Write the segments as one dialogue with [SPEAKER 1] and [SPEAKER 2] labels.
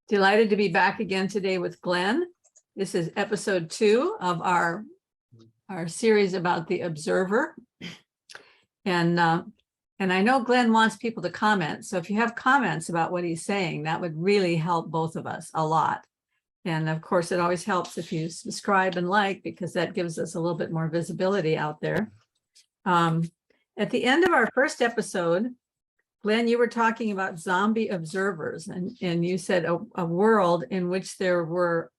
[SPEAKER 1] Delighted to be back again today with Glenn. This is episode 2 of our series about the observer. And I know Glenn wants people to comment. So if you have comments about what he's saying, that would really help both of us a lot. And of course, it always helps if you subscribe and like, because that gives us a little bit more visibility out there. At the end of our first episode, Glenn, you were talking about zombie observers, and you said a world in which there were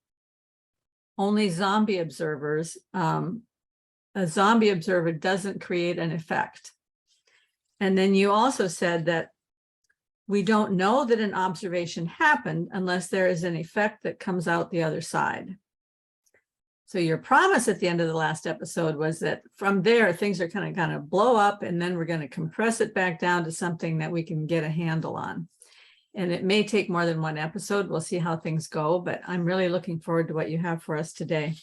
[SPEAKER 1] only zombie observers. A zombie observer doesn't create an effect. And then you also said that we don't know that an observation happened unless there is an effect that comes out the other side. So your promise at the end of the last episode was that from there, things are going to blow up, and then we're going to compress it back down to something that we can get a handle on. And it may take more than one episode. We'll see how things go, but I'm really looking forward to what you have for us today.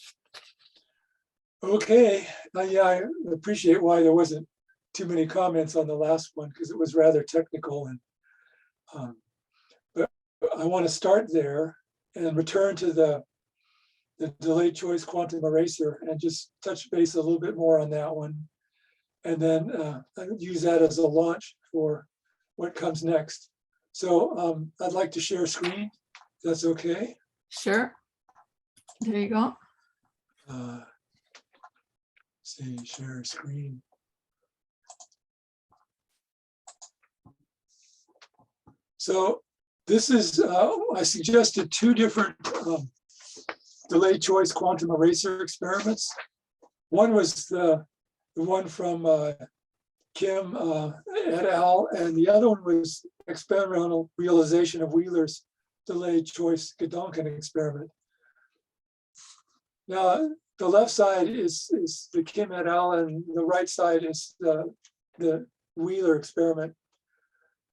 [SPEAKER 2] Okay. Yeah, I appreciate why there wasn't too many comments on the last one, because it was rather technical. And but I want to start there and return to the delayed choice quantum eraser and just touch base a little bit more on that one. And then use that as a launch for what comes next. So I'd like to share screen, if that's okay.
[SPEAKER 1] Sure. There you go.
[SPEAKER 2] See, share screen. So this is, I suggested 2 different delayed choice quantum eraser experiments. One was the one from Kim et al., and the other one was experimental realization of Wheeler's delayed choice Gedanken experiment. Now, the left side is the Kim et al., and the right side is the Wheeler experiment.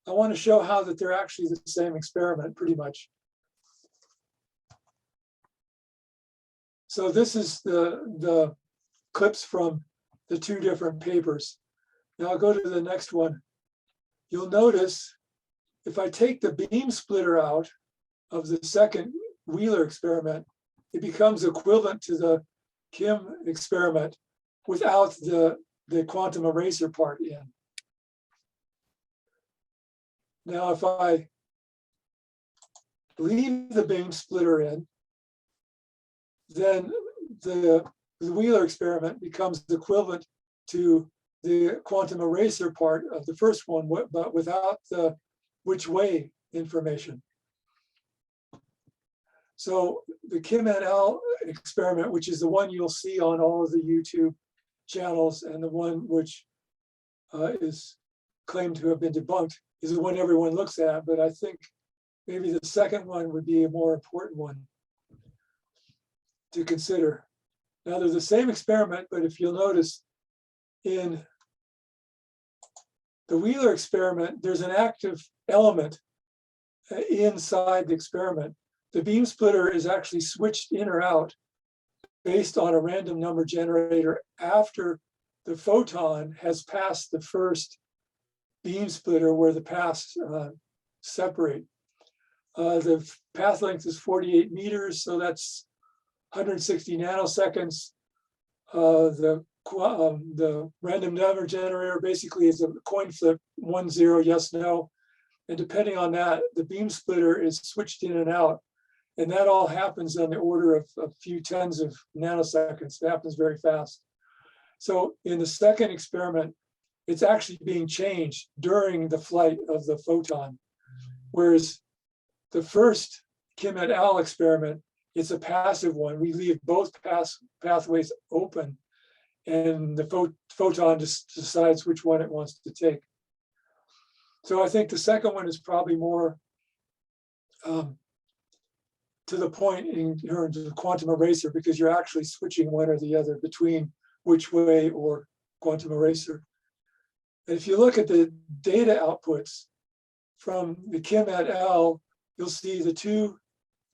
[SPEAKER 2] I want to show how that they're actually the same experiment, pretty much. So this is the clips from the 2 different papers. Now I'll go to the next one. You'll notice if I take the beam splitter out of the second Wheeler experiment, it becomes equivalent to the Kim experiment without the quantum eraser part in. Now if I leave the beam splitter in, then the Wheeler experiment becomes equivalent to the quantum eraser part of the first one, but without the which way information. So the Kim et al. Experiment, which is the one you'll see on all of the YouTube channels, and the one which is claimed to have been debunked, is the one everyone looks at. But I think maybe the second one would be a more important one to consider. Now they're the same experiment, but if you'll notice in the Wheeler experiment, there's an active element inside the experiment. The beam splitter is actually switched in or out based on a random number generator after the photon has passed the first beam splitter where the paths separate. The path length is 48 meters, so that's 160 nanoseconds. The random number generator basically is a coin flip, 1, 0, yes, no. And depending on that, the beam splitter is switched in and out. And that all happens on the order of a few tens of nanoseconds. It happens very fast. So in the second experiment, it's actually being changed during the flight of the photon. Whereas the first Kim et al. Experiment, it's a passive one. We leave both pathways open, and the photon just decides which one it wants to take. So I think the second one is probably more to the point in terms of quantum eraser, because you're actually switching one or the other between which way or quantum eraser. And if you look at the data outputs from the Kim et al., you'll see the two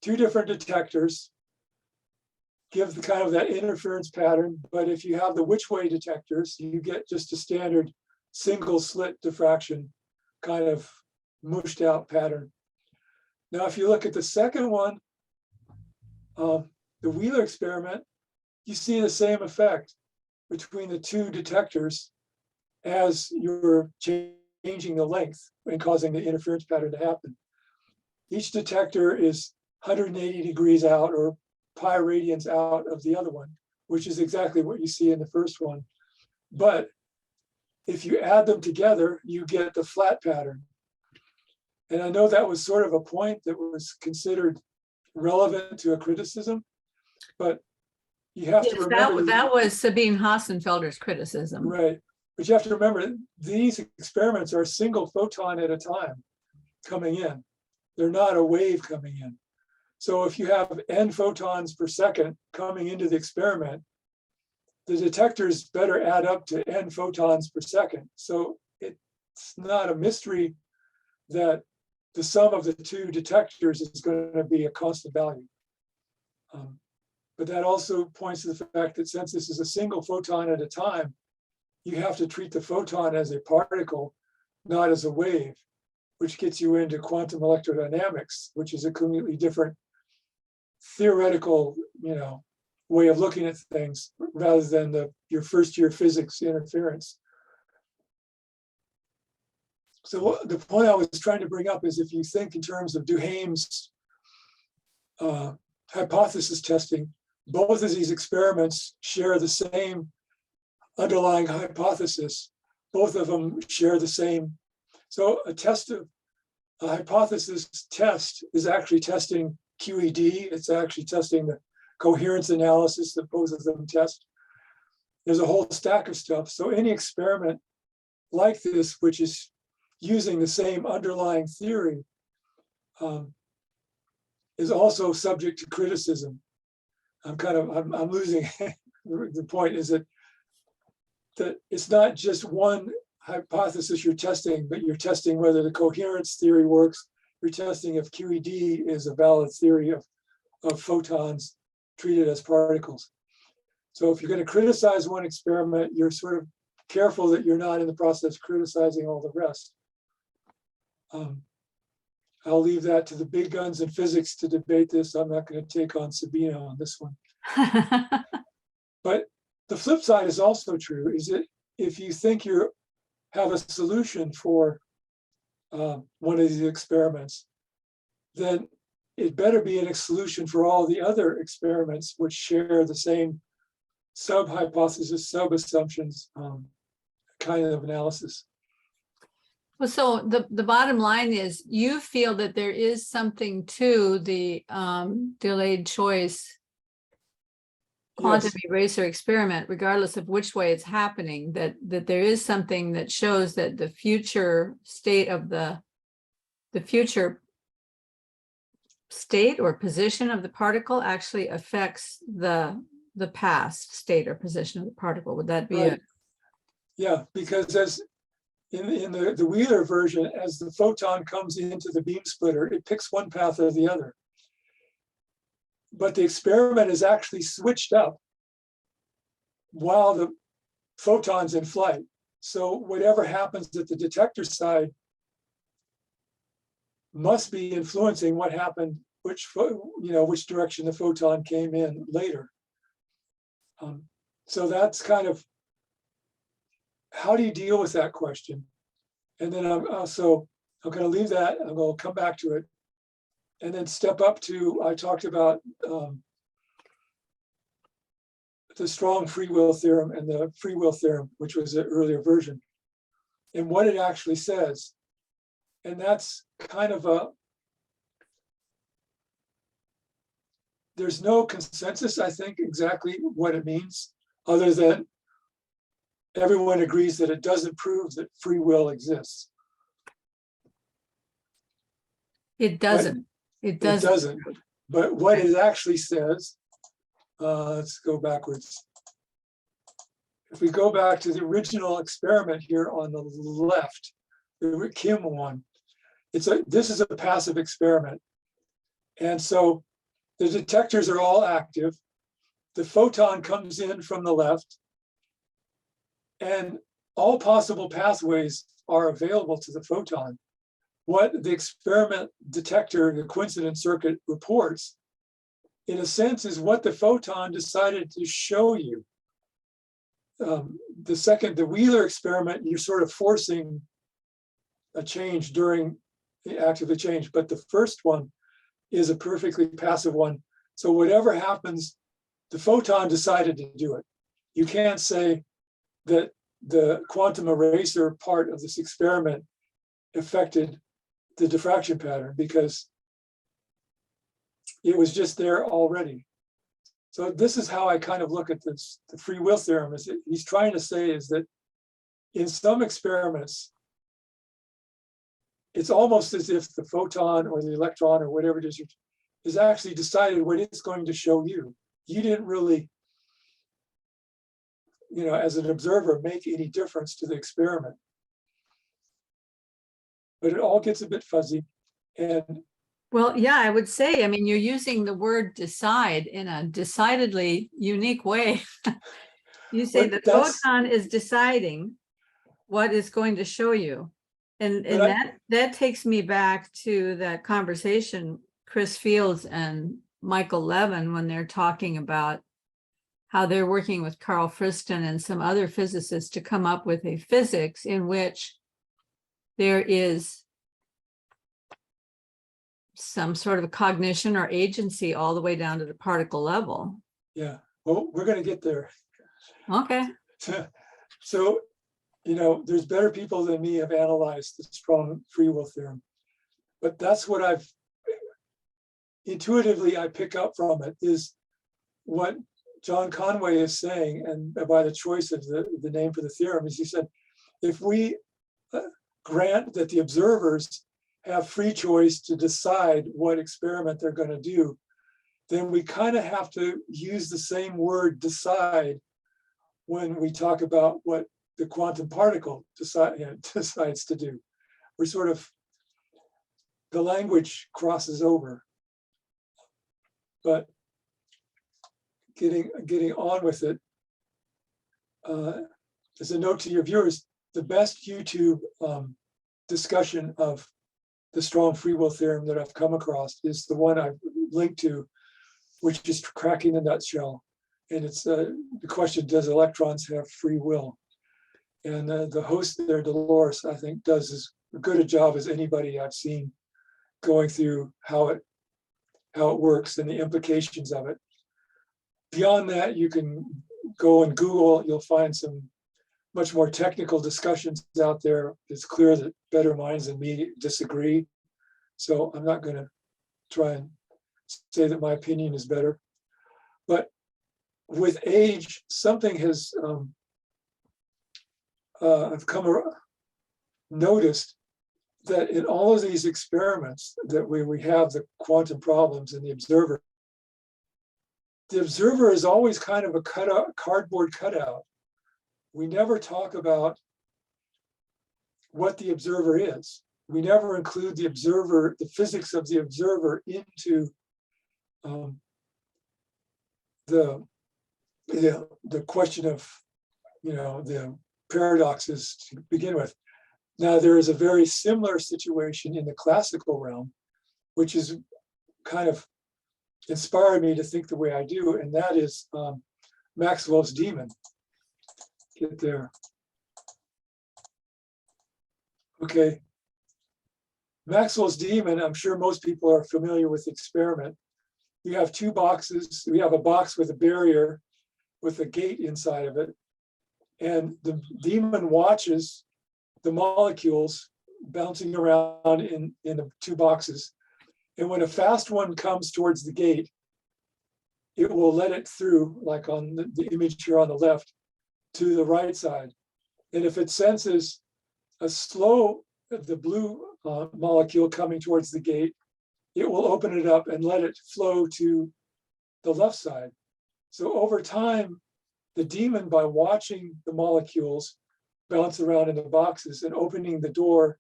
[SPEAKER 2] different detectors give the kind of that interference pattern. But if you have the which way detectors, you get just a standard single slit diffraction kind of mushed out pattern. Now, if you look at the second one, the Wheeler experiment, you see the same effect between the two detectors as you're changing the length and causing the interference pattern to happen. Each detector is 180 degrees out or pi radians out of the other one, which is exactly what you see in the first one. But if you add them together, you get the flat pattern. And I know that was sort of a point that was considered relevant to a criticism, but you have to
[SPEAKER 1] Yes,
[SPEAKER 2] remember
[SPEAKER 1] that was Sabine Hassenfelder's criticism.
[SPEAKER 2] right. But you have to remember these experiments are a single photon at a time coming in. They're not a wave coming in. So if you have n photons per second coming into the experiment, the detectors better add up to n photons per second. So it's not a mystery that the sum of the two detectors is going to be a constant value. But that also points to the fact that since this is a single photon at a time, you have to treat the photon as a particle, not as a wave, which gets you into quantum electrodynamics, which is a completely different theoretical, way of looking at things rather than your first year physics interference. So the point I was trying to bring up is if you think in terms of Duhame's hypothesis testing, both of these experiments share the same underlying hypothesis. Both of them share the same. So a hypothesis test is actually testing QED. It's actually testing the coherence analysis that both of them test. There's a whole stack of stuff. So any experiment like this, which is using the same underlying theory, is also subject to criticism. I'm losing the point is that it's not just one hypothesis you're testing, but you're testing whether the coherence theory works. You're testing if QED is a valid theory of photons treated as particles. So if you're going to criticize one experiment, you're sort of careful that you're not in the process of criticizing all the rest. I'll leave that to the big guns in physics to debate this. I'm not going to take on Sabina on this one. But the flip side is also true, is that if you think you have a solution for one of these experiments, then it better be a solution for all the other experiments which share the same sub-hypothesis, sub-assumptions kind of analysis.
[SPEAKER 1] Well, so the bottom line is you feel that there is something to the delayed choice quantum eraser experiment, regardless of which way it's happening, that there is something that shows that the future state of the future state or position of the particle actually affects the past state or position of the particle. Would that be
[SPEAKER 2] right.
[SPEAKER 1] it?
[SPEAKER 2] Yeah, because as in the Wheeler version, as the photon comes into the beam splitter, it picks one path or the other. But the experiment is actually switched up while the photon's in flight. So whatever happens at the detector side must be influencing what happened, which direction the photon came in later. So that's kind of, how do you deal with that question? And then I'm going to leave that, I'm going to come back to it, and then step up to, I talked about the strong free will theorem and the free will theorem, which was an earlier version, and what it actually says. And that's kind of there's no consensus, I think, exactly what it means, other than everyone agrees that it doesn't prove that free will exists.
[SPEAKER 1] It doesn't. It doesn't.
[SPEAKER 2] It doesn't. But what it actually says, let's go backwards. If we go back to the original experiment here on the left, the Kim one, this is a passive experiment. And so the detectors are all active. The photon comes in from the left, and all possible pathways are available to the photon. what the experiment detector, the coincidence circuit reports, in a sense, is what the photon decided to show you. The Wheeler experiment, you're sort of forcing a change during the act of the change, but the first one is a perfectly passive one. So whatever happens, the photon decided to do it. You can't say that the quantum eraser part of this experiment affected the diffraction pattern because it was just there already. So this is how I kind of look at this. The free will theorem is he's trying to say is that in some experiments, it's almost as if the photon or the electron or whatever it is actually decided what it's going to show you. You didn't really, as an observer, make any difference to the experiment. But it all gets a bit fuzzy. And
[SPEAKER 1] well, yeah, I would say, I mean, you're using the word decide in a decidedly unique way. You say the photon is deciding what it's going to show you. And that takes me back to that conversation, Chris Fields and Michael Levin, when they're talking about how they're working with Carl Friston and some other physicists to come up with a physics in which there is some sort of cognition or agency all the way down to the particle level.
[SPEAKER 2] Yeah, well, we're going to get there.
[SPEAKER 1] Okay.
[SPEAKER 2] So, there's better people than me have analyzed the strong free will theorem, but that's what I pick up from it is what John Conway is saying, and by the choice of the name for the theorem, is he said, if we grant that the observers have free choice to decide what experiment they're going to do, then we kind of have to use the same word decide when we talk about what the quantum particle decides to do. We're sort of, the language crosses over. But getting on with it, as a note to your viewers, the best YouTube discussion of the strong free will theorem that I've come across is the one I've linked to, which is Cracking the Nutshell. And it's the question, does electrons have free will? And the host there, Dolores, I think does as good a job as anybody I've seen going through how it works and the implications of it. Beyond that, you can go and Google, you'll find some much more technical discussions out there. It's clear that better minds than me disagree. So I'm not going to try and say that my opinion is better. But with age, something has, I've noticed that in all of these experiments that we have the quantum problems and the observer is always kind of a cardboard cutout. We never talk about what the observer is. We never include the observer, the physics of the observer into the question of, the paradoxes to begin with. Now, there is a very similar situation in the classical realm, which is kind of inspired me to think the way I do, and that is Maxwell's demon. Get there. Okay. Maxwell's demon, I'm sure most people are familiar with the experiment. You have two boxes. We have a box with a barrier with a gate inside of it. And the demon watches the molecules bouncing around in the two boxes. And when a fast one comes towards the gate, it will let it through, like on the image here on the left, to the right side. And if it senses a slow, the blue molecule coming towards the gate, it will open it up and let it flow to the left side. So over time, the demon, by watching the molecules bounce around in the boxes and opening the door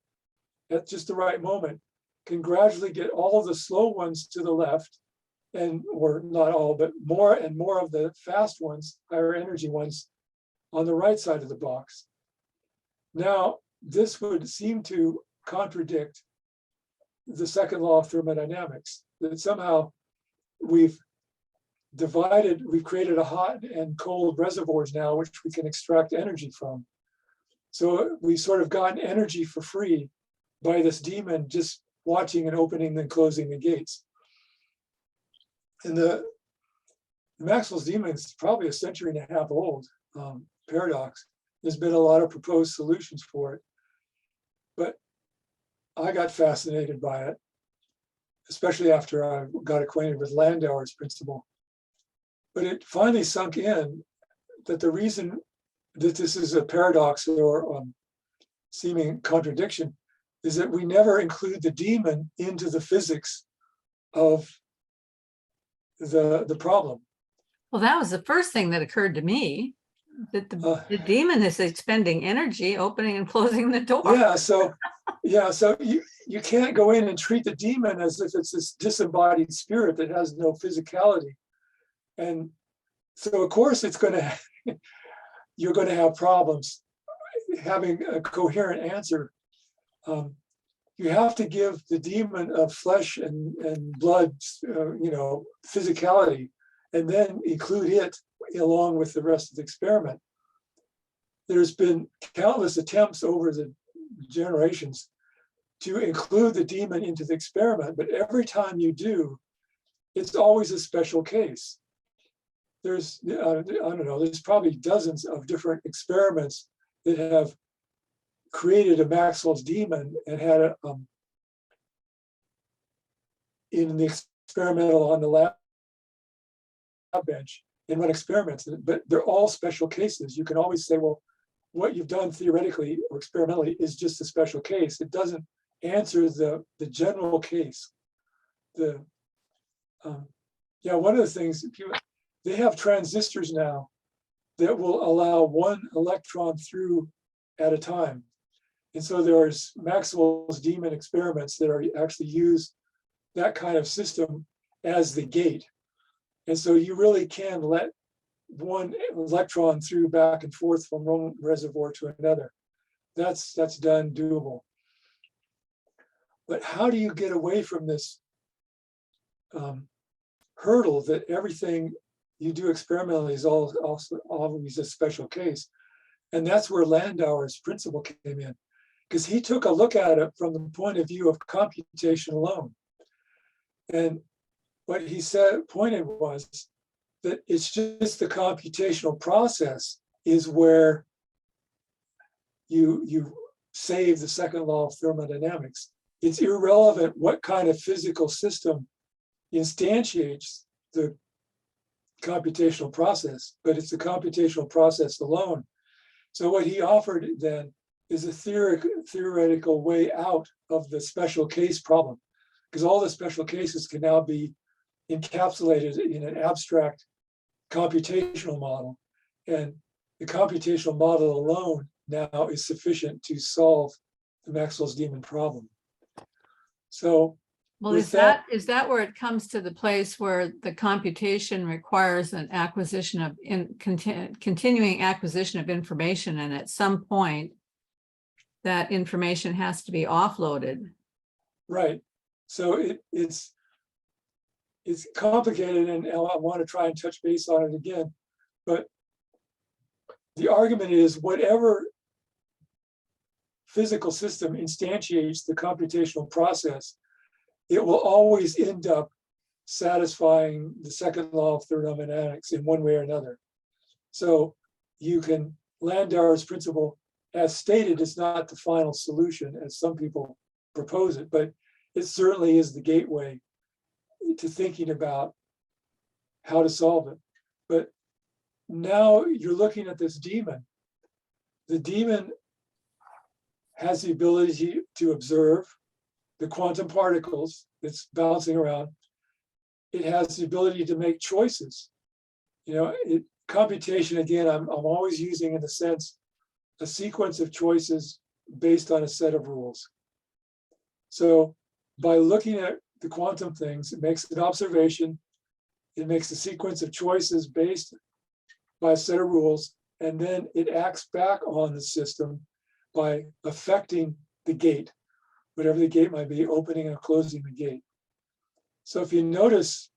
[SPEAKER 2] at just the right moment, can gradually get all of the slow ones to the left, or not all, but more and more of the fast ones, higher energy ones, on the right side of the box. Now, this would seem to contradict the second law of thermodynamics, that somehow we've created a hot and cold reservoirs now, which we can extract energy from. So we've sort of gotten energy for free by this daemon just watching and opening and closing the gates. And the Maxwell's daemon is probably a century and a half old paradox. There's been a lot of proposed solutions for it, but I got fascinated by it, especially after I got acquainted with Landauer's principle. But it finally sunk in that the reason that this is a paradox or seeming contradiction is that we never include the daemon into the physics of the problem.
[SPEAKER 1] Well, that was the first thing that occurred to me, that the daemon is expending energy, opening and closing the door.
[SPEAKER 2] So you can't go in and treat the daemon as if it's this disembodied spirit that has no physicality. And so of course you're going to have problems having a coherent answer. You have to give the daemon of flesh and blood, physicality, and then include it along with the rest of the experiment. There's been countless attempts over the generations to include the daemon into the experiment, but every time you do, it's always a special case. There's, I don't know, there's probably dozens of different experiments that have created a Maxwell's daemon and had a, in the experimental on the lab bench and run experiments, but they're all special cases. You can always say, well, what you've done theoretically or experimentally is just a special case. It doesn't answer the general case. One of the things, they have transistors now that will allow one electron through at a time. And so there's Maxwell's daemon experiments that are actually use that kind of system as the gate. And so you really can let one electron through back and forth from one reservoir to another. That's done, doable. But how do you get away from this hurdle that everything you do experimentally is also always a special case? And that's where Landauer's principle came in, because he took a look at it from the point of view of computation alone. And what he pointed was that it's just the computational process is where you save the second law of thermodynamics. It's irrelevant what kind of physical system instantiates the computational process, but it's the computational process alone. So what he offered then is a theoretical way out of the special case problem, because all the special cases can now be encapsulated in an abstract computational model. And the computational model alone now is sufficient to solve the Maxwell's daemon problem. So
[SPEAKER 1] well, is that where it comes to the place where the computation requires an acquisition of continuing acquisition of information, and at some point that information has to be offloaded?
[SPEAKER 2] Right. So it's complicated, and I want to try and touch base on it again. But the argument is whatever physical system instantiates the computational process, it will always end up satisfying the second law of thermodynamics in one way or another. So you can, Landauer's principle, as stated, is not the final solution, as some people propose it, but it certainly is the gateway to thinking about how to solve it. But now you're looking at this daemon. The daemon has the ability to observe the quantum particles that's bouncing around. It has the ability to make choices. Computation, again, I'm always using in the sense a sequence of choices based on a set of rules. So by looking at the quantum things, it makes an observation, it makes a sequence of choices based by a set of rules, and then it acts back on the system by affecting the gate. whatever the gate might be, opening or closing the gate. So if you notice,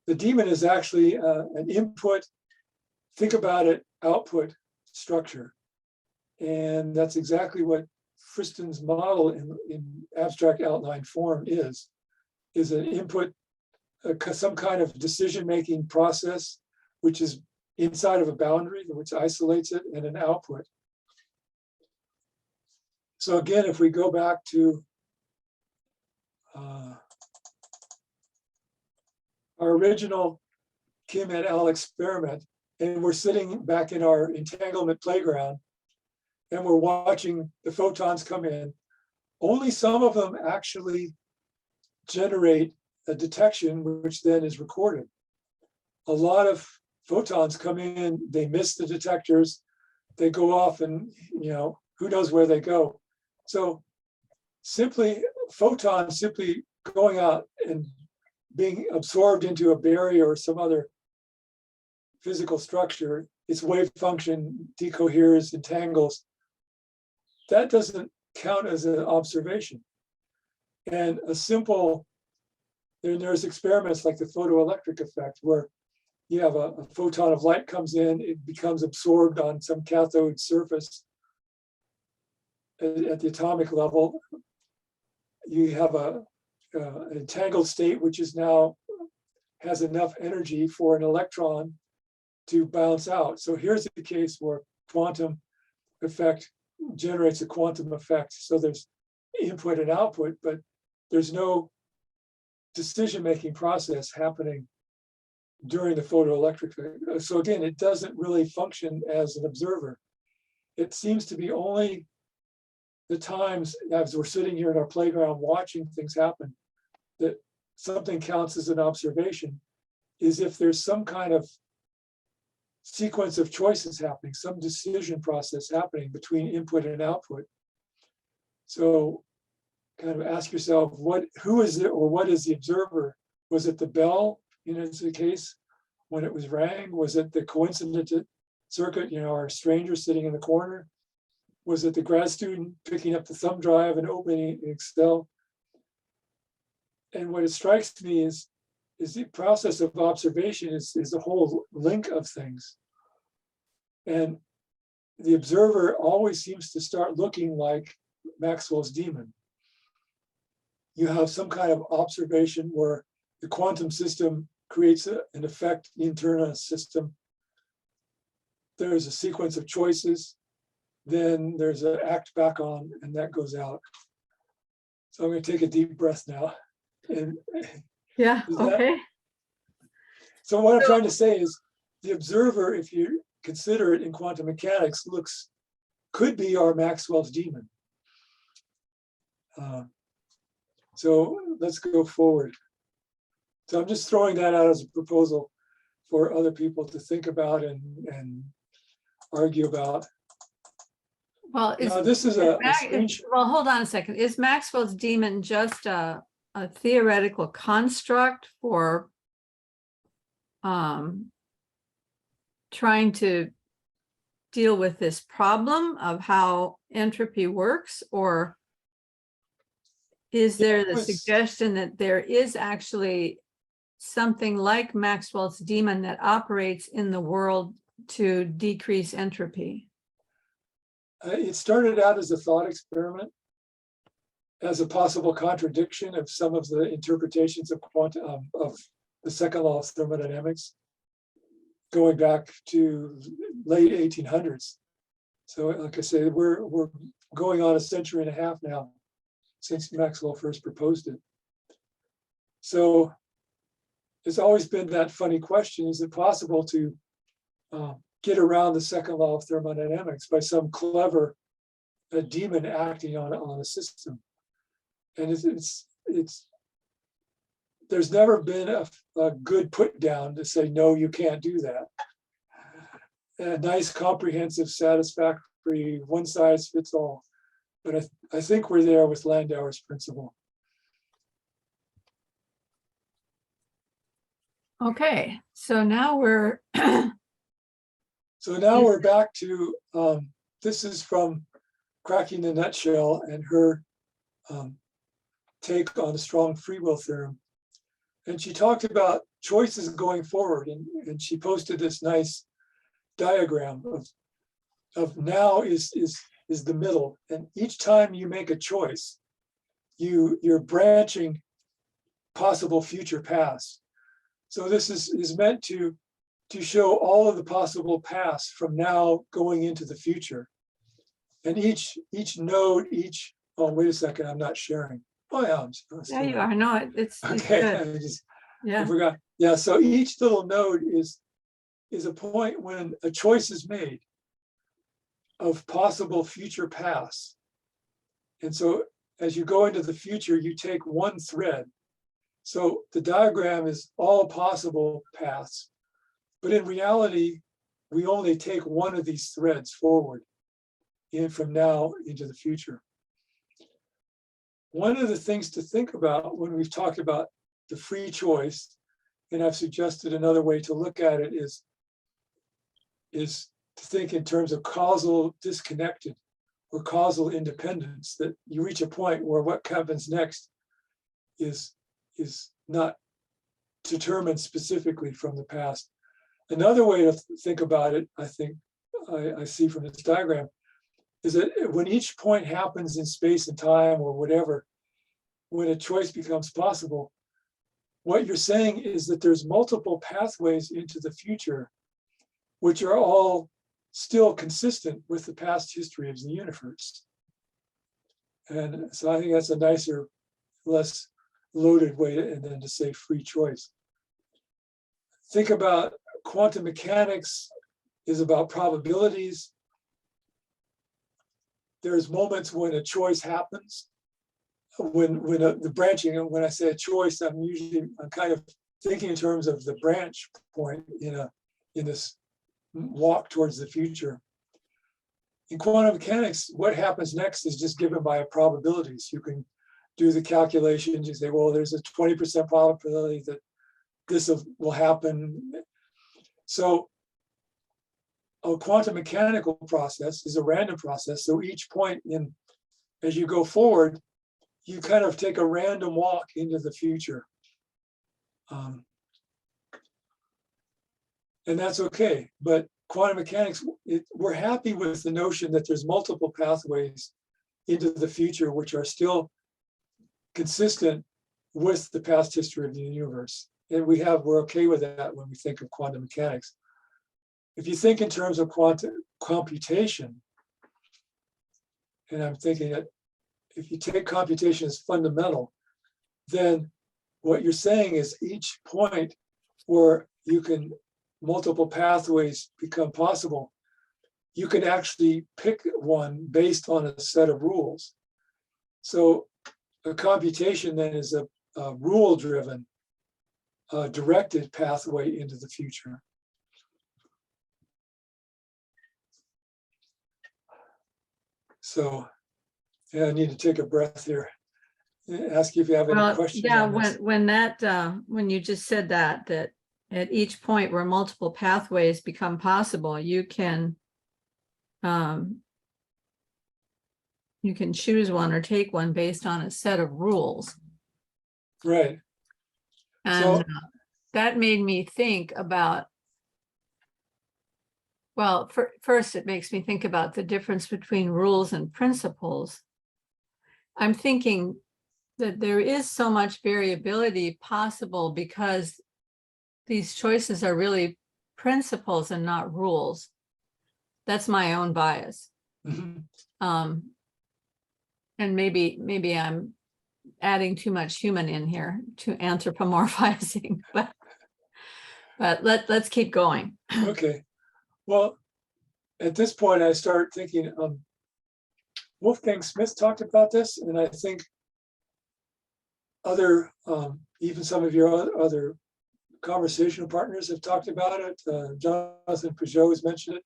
[SPEAKER 2] the daemon is actually an input, think about it, output structure. And that's exactly what Friston's model in abstract outline form is an input, some kind of decision-making process, which is inside of a boundary, which isolates it, and an output. So again, if we go back to our original Kim et al. Experiment, and we're sitting back in our entanglement playground, and we're watching the photons come in, only some of them actually generate a detection, which then is recorded. A lot of photons come in, they miss the detectors, they go off, and who knows where they go. So photons simply going out and being absorbed into a barrier or some other physical structure, its wave function decoheres, entangles, that doesn't count as an observation. And there's experiments like the photoelectric effect, where you have a photon of light comes in, it becomes absorbed on some cathode surface at the atomic level. You have an entangled state, which is now has enough energy for an electron to bounce out. So here's the case where quantum effect generates a quantum effect. So there's input and output, but there's no decision-making process happening during the photoelectric effect. So again, it doesn't really function as an observer. It seems to be only the times as we're sitting here in our playground watching things happen that something counts as an observation, is if there's some kind of sequence of choices happening, some decision process happening between input and output. So kind of ask yourself, who is it, or what is the observer? Was it the bell in its case when it was rang? Was it the coincident circuit, our stranger sitting in the corner? Was it the grad student picking up the thumb drive and opening Excel? And what it strikes me is the process of observation is a whole link of things. And the observer always seems to start looking like Maxwell's daemon. You have some kind of observation where the quantum system creates an effect internal system. There's a sequence of choices. Then there's an act back on, and that goes out. So I'm going to take a deep breath now. And
[SPEAKER 1] Yeah, okay.
[SPEAKER 2] So what I'm trying to say is the observer, if you consider it in quantum mechanics, could be our Maxwell's daemon. So let's go forward. So I'm just throwing that out as a proposal for other people to think about and argue about.
[SPEAKER 1] Well,
[SPEAKER 2] this is a strange.
[SPEAKER 1] Well, hold on a second. Is Maxwell's daemon just a theoretical construct for trying to deal with this problem of how entropy works, or is there the suggestion that there is actually something like Maxwell's daemon that operates in the world to decrease entropy?
[SPEAKER 2] It started out as a thought experiment, as a possible contradiction of some of the interpretations of quantum of the second law of thermodynamics, going back to late 1800s. So, like I say, we're going on a century and a half now since Maxwell first proposed it. So, it's always been that funny question: is it possible to get around the second law of thermodynamics by some clever daemon acting on a system? And there's never been a good put down to say, no, you can't do that. A nice, comprehensive, satisfactory, one size fits all. But I think we're there with Landauer's principle.
[SPEAKER 1] Okay, so now we're
[SPEAKER 2] back to, this is from Cracking the Nutshell and her take on the strong free will theorem. And she talked about choices going forward. And she posted this nice diagram of now is the middle. And each time you make a choice, you're branching possible future paths. So this is meant to show all of the possible paths from now going into the future. And each node, oh, wait a second, I'm not sharing. Oh, yeah, I'm
[SPEAKER 1] Yeah, you are. No, it's
[SPEAKER 2] okay.
[SPEAKER 1] good.
[SPEAKER 2] I
[SPEAKER 1] Yeah.
[SPEAKER 2] forgot. Yeah, so each little node is a point when a choice is made of possible future paths. And so as you go into the future, you take one thread. So the diagram is all possible paths, but in reality, we only take one of these threads forward from now into the future. One of the things to think about when we've talked about the free choice, and I've suggested another way to look at it is to think in terms of causal disconnected or causal independence, that you reach a point where what happens next is not determined specifically from the past. Another way to think about it, I think I see from this diagram, is that when each point happens in space and time or whatever, when a choice becomes possible, what you're saying is that there's multiple pathways into the future, which are all still consistent with the past history of the universe. And so I think that's a nicer, less loaded way than to say free choice. Think about quantum mechanics is about probabilities. There's moments when a choice happens, when the branching, and when I say a choice, I'm kind of thinking in terms of the branch point in this walk towards the future. In quantum mechanics, what happens next is just given by probabilities. You can do the calculations, you say, well, there's a 20% probability that this will happen. So a quantum mechanical process is a random process. So each point as you go forward, you kind of take a random walk into the future. And that's okay. But quantum mechanics, we're happy with the notion that there's multiple pathways into the future, which are still consistent with the past history of the universe. And we're okay with that when we think of quantum mechanics. If you think in terms of quantum computation, and I'm thinking that if you take computation as fundamental, then what you're saying is each point where multiple pathways become possible, you can actually pick one based on a set of rules. So a computation then is a rule-driven, directed pathway into the future. So yeah, I need to take a breath here. Ask you if you have any questions.
[SPEAKER 1] Yeah,
[SPEAKER 2] on this.
[SPEAKER 1] when you just said that at each point where multiple pathways become possible, you can choose one or take one based on a set of rules.
[SPEAKER 2] Right.
[SPEAKER 1] And that made me think about, well, first it makes me think about the difference between rules and principles. I'm thinking that there is so much variability possible because these choices are really principles and not rules. That's my own bias.
[SPEAKER 2] Mm-hmm.
[SPEAKER 1] And maybe I'm adding too much human in here to anthropomorphizing, but let's keep going.
[SPEAKER 2] Okay. Well, at this point, I start thinking, Wolfgang Smith talked about this, and I think even some of your other conversational partners have talked about it. Jonathan Peugeot has mentioned it,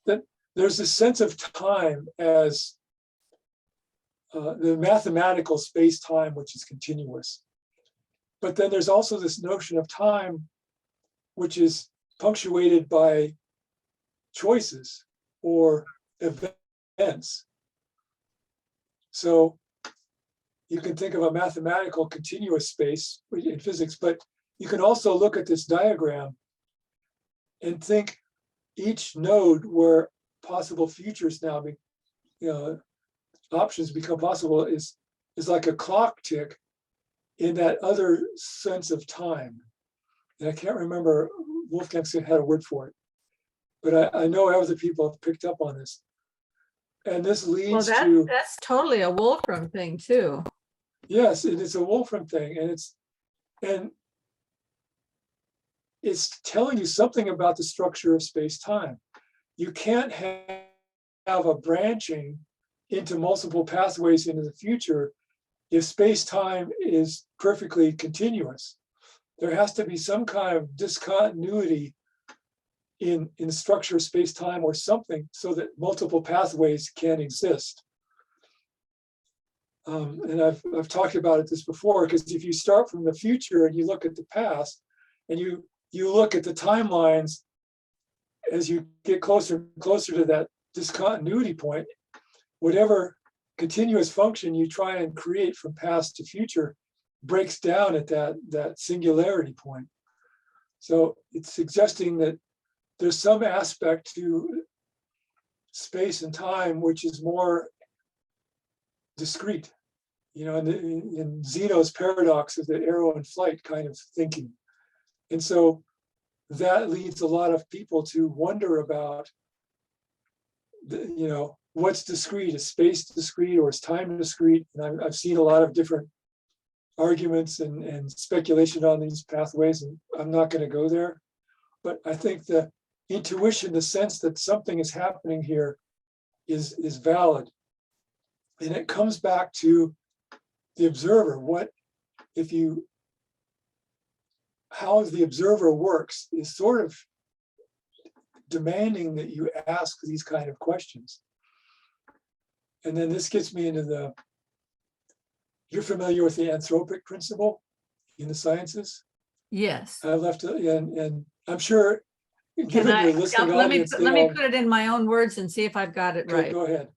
[SPEAKER 2] that there's this sense of time as the mathematical space-time, which is continuous. But then there's also this notion of time, which is punctuated by choices or events. So you can think of a mathematical continuous space in physics, but you can also look at this diagram and think each node where possible futures now, options become possible is like a clock tick in that other sense of time. And I can't remember, Wolfgang had a word for it, but I know other people have picked up on this. And this
[SPEAKER 1] Well,
[SPEAKER 2] leads to,
[SPEAKER 1] that's totally a Wolfram thing too.
[SPEAKER 2] yes, it is a Wolfram thing, and it's telling you something about the structure of space-time. You can't have a branching into multiple pathways into the future if space-time is perfectly continuous. There has to be some kind of discontinuity in the structure of space-time or something so that multiple pathways can exist. And I've talked about this before, because if you start from the future and you look at the past, and you look at the timelines as you get closer and closer to that discontinuity point, whatever continuous function you try and create from past to future breaks down at that singularity point. So it's suggesting that there's some aspect to space and time which is more discrete, in Zeno's paradox of the arrow in flight kind of thinking. And so that leads a lot of people to wonder about, what's discrete? Is space discrete or is time discrete? And I've seen a lot of different arguments and speculation on these pathways, and I'm not going to go there. But I think the intuition, the sense that something is happening here is valid. And it comes back to the observer. How the observer works is sort of demanding that you ask these kind of questions. And then this gets me into you're familiar with the anthropic principle in the sciences?
[SPEAKER 1] Yes.
[SPEAKER 2] I left it, and I'm sure,
[SPEAKER 1] Can
[SPEAKER 2] given
[SPEAKER 1] I,
[SPEAKER 2] your listening
[SPEAKER 1] let me
[SPEAKER 2] audience,
[SPEAKER 1] let me put it in my own words and see if I've got it right.
[SPEAKER 2] Go ahead.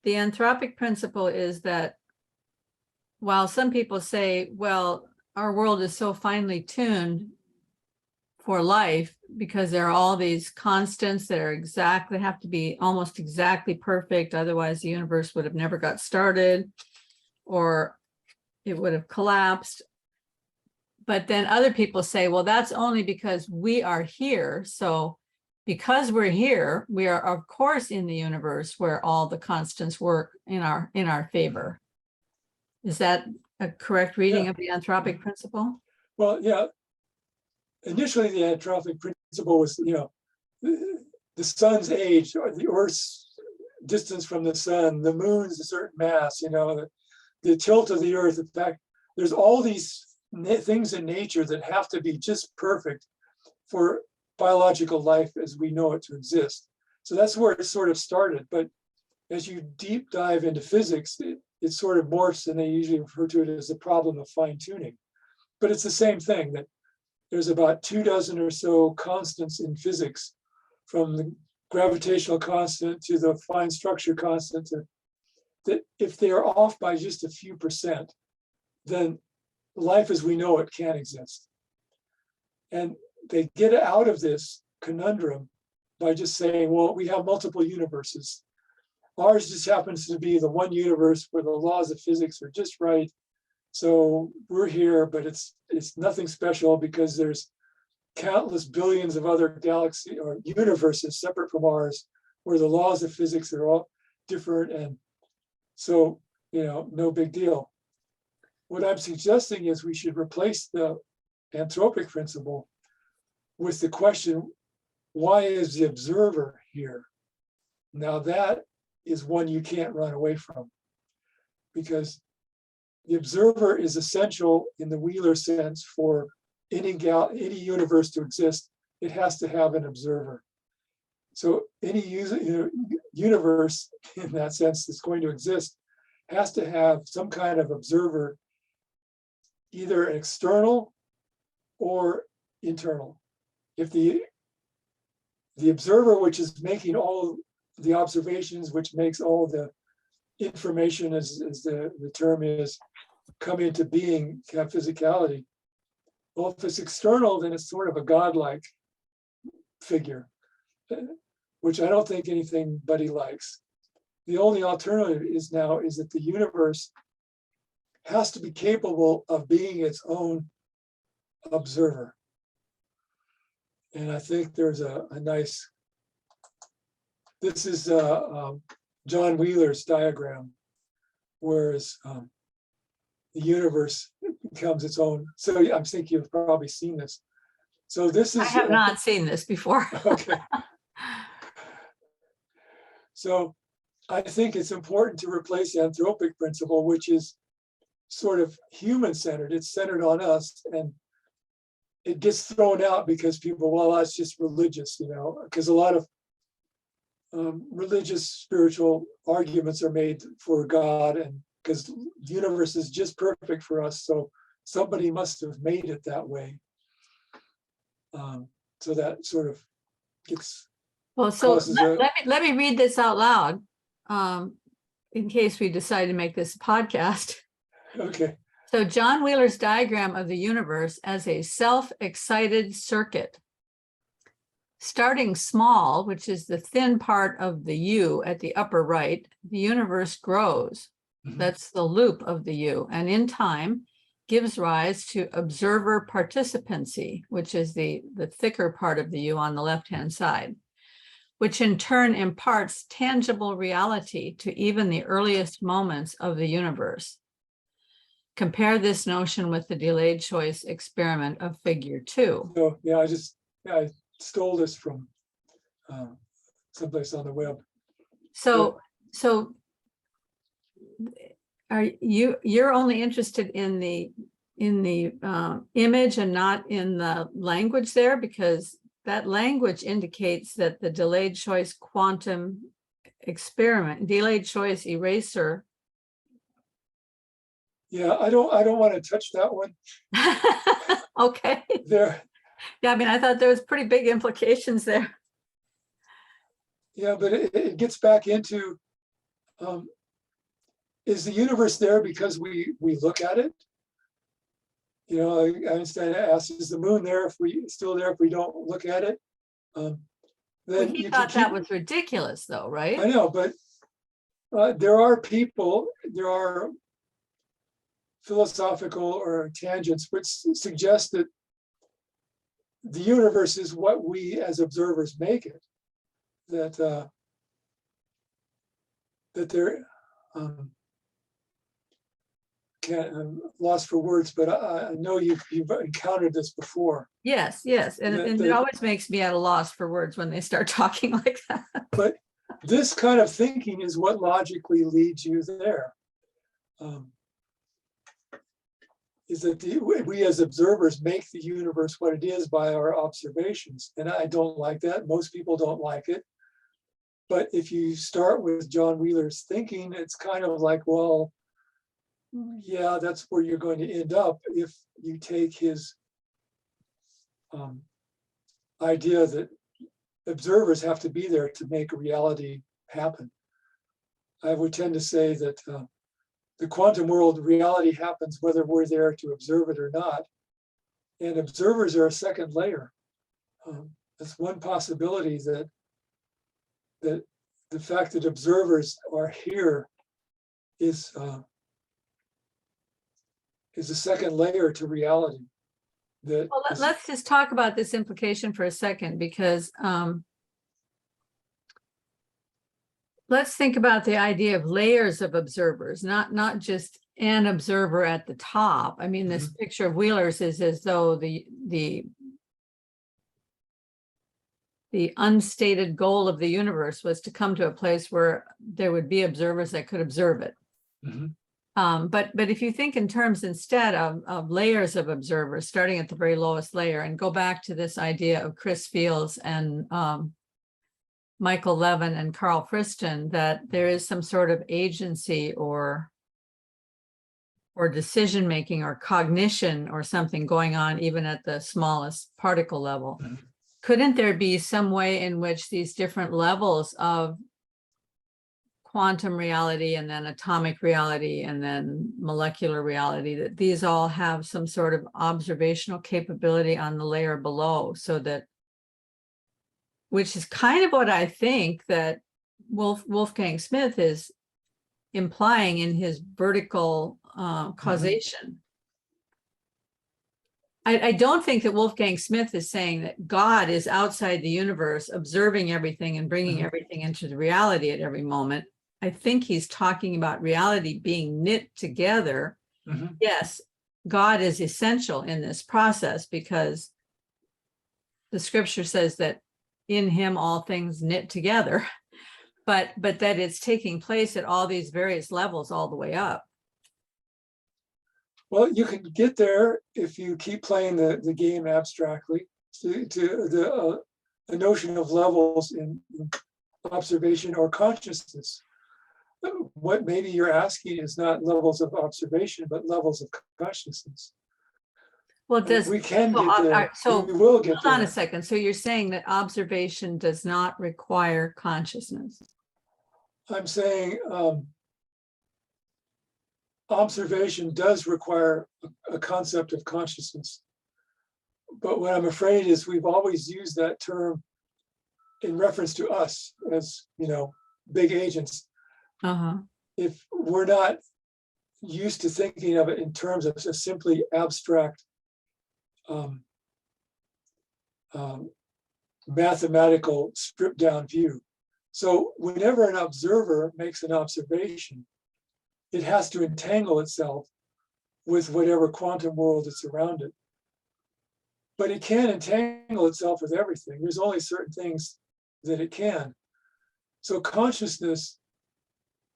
[SPEAKER 1] The anthropic principle is that while some people say, well, our world is so finely tuned for life because there are all these constants that have to be almost exactly perfect, otherwise the universe would have never got started or it would have collapsed. But then other people say, well, that's only because we are here. So because we're here, we are of course in the universe where all the constants work in our favor. Is that a correct reading of the anthropic principle?
[SPEAKER 2] Well, yeah. Initially, the anthropic principle was, the sun's age, or the Earth's distance from the sun, the moon's a certain mass, the tilt of the Earth. In fact, there's all these things in nature that have to be just perfect for biological life as we know it to exist. So that's where it sort of started. But as you deep dive into physics, it sort of morphs, and they usually refer to it as the problem of fine tuning. But it's the same thing, that there's about 24 or so constants in physics, from the gravitational constant to the fine structure constant, that if they are off by just a few percent, then life as we know it can't exist. And they get out of this conundrum by just saying, well, we have multiple universes. Ours just happens to be the one universe where the laws of physics are just right. So we're here, but it's nothing special because there's countless billions of other galaxies or universes separate from ours where the laws of physics are all different. And so, no big deal. What I'm suggesting is we should replace the anthropic principle with the question, why is the observer here? Now that is one you can't run away from, because the observer is essential in the Wheeler sense for any universe to exist. It has to have an observer. So any universe in that sense that's going to exist has to have some kind of observer, either external or internal. If the observer, which is making all the observations, which makes all the information, as the term is, come into being, have physicality. Well, if it's external, then it's sort of a godlike figure, which I don't think anybody likes. The only alternative is that the universe has to be capable of being its own observer. And I think there's a nice, this is John Wheeler's diagram, whereas the universe becomes its own. So I'm thinking you've probably seen this. So this is—
[SPEAKER 1] I have not seen this before.
[SPEAKER 2] Okay. So I think it's important to replace the anthropic principle, which is sort of human-centered. It's centered on us, and it gets thrown out because people, well, that's just religious, because a lot of religious, spiritual arguments are made for God, and because the universe is just perfect for us, so somebody must have made it that way. So that sort of gets—
[SPEAKER 1] Well, so let me read this out loud in case we decide to make this a podcast.
[SPEAKER 2] Okay.
[SPEAKER 1] So John Wheeler's diagram of the universe as a self-excited circuit. Starting small, which is the thin part of the U at the upper right, the universe grows. Mm-hmm. That's the loop of the U. And in time, gives rise to observer participancy, which is the thicker part of the U on the left-hand side, which in turn imparts tangible reality to even the earliest moments of the universe. Compare this notion with the delayed choice experiment of figure 2.
[SPEAKER 2] So yeah, I stole this from someplace on the web.
[SPEAKER 1] So are you're only interested in the image and not in the language there, because that language indicates that the delayed choice quantum experiment, delayed choice eraser.
[SPEAKER 2] Yeah, I don't want to touch that one.
[SPEAKER 1] Okay.
[SPEAKER 2] There.
[SPEAKER 1] Yeah, I mean, I thought there was pretty big implications there.
[SPEAKER 2] Yeah, but it gets back into, is the universe there because we look at it? Einstein asks, is the moon there if we don't look at it? Then
[SPEAKER 1] well, he thought that was ridiculous, though, right?
[SPEAKER 2] I know, but there are people, there are philosophical or tangents which suggest that the universe is what we as observers make it. That there, I'm lost for words, but I know you've encountered this before.
[SPEAKER 1] Yes, and it always makes me at a loss for words when they start talking like that.
[SPEAKER 2] But this kind of thinking is what logically leads you there. Is that we as observers make the universe what it is by our observations. And I don't like that. Most people don't like it. But if you start with John Wheeler's thinking, it's kind of like, well, yeah, that's where you're going to end up if you take his idea that observers have to be there to make reality happen. I would tend to say that the quantum world, reality happens whether we're there to observe it or not. And observers are a second layer. That's one possibility, that the fact that observers are here is a second layer to reality. Well,
[SPEAKER 1] let's just talk about this implication for a second, because let's think about the idea of layers of observers, not just an observer at the top. I mean, this picture of Wheeler's is as though the unstated goal of the universe was to come to a place where there would be observers that could observe it. But if you think in terms instead of layers of observers, starting at the very lowest layer, and go back to this idea of Chris Fields and Michael Levin and Carl Friston, that there is some sort of agency or decision-making or cognition or something going on even at the smallest particle level. Couldn't there be some way in which these different levels of quantum reality and then atomic reality and then molecular reality, that these all have some sort of observational capability on the layer below, so that, which is kind of what I think that Wolfgang Smith is implying in his vertical causation. I don't think that Wolfgang Smith is saying that God is outside the universe, observing everything and bringing everything into the reality at every moment. I think he's talking about reality being knit together. Yes, God is essential in this process because the scripture says that in him all things knit together, but that it's taking place at all these various levels all the way up.
[SPEAKER 2] Well, you can get there if you keep playing the game abstractly to the notion of levels in observation or consciousness. What maybe you're asking is not levels of observation, but levels of consciousness.
[SPEAKER 1] Well, does
[SPEAKER 2] we can get there?
[SPEAKER 1] So
[SPEAKER 2] we will get
[SPEAKER 1] hold
[SPEAKER 2] there.
[SPEAKER 1] on a second. So you're saying that observation does not require consciousness?
[SPEAKER 2] I'm saying observation does require a concept of consciousness. But what I'm afraid is we've always used that term in reference to us as, big agents. If we're not used to thinking of it in terms of a simply abstract mathematical stripped down view. So whenever an observer makes an observation, it has to entangle itself with whatever quantum world is around it. But it can't entangle itself with everything. There's only certain things that it can. So consciousness,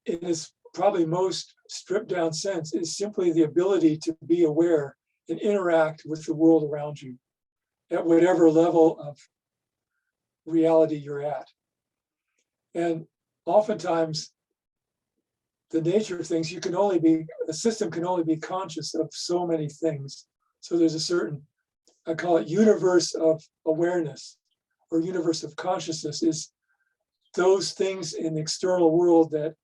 [SPEAKER 2] in its probably most stripped down sense, is simply the ability to be aware and interact with the world around you at whatever level of reality you're at. And oftentimes, the nature of things, a system can only be conscious of so many things. So there's a certain, I call it universe of awareness or universe of consciousness, is those things in the external world that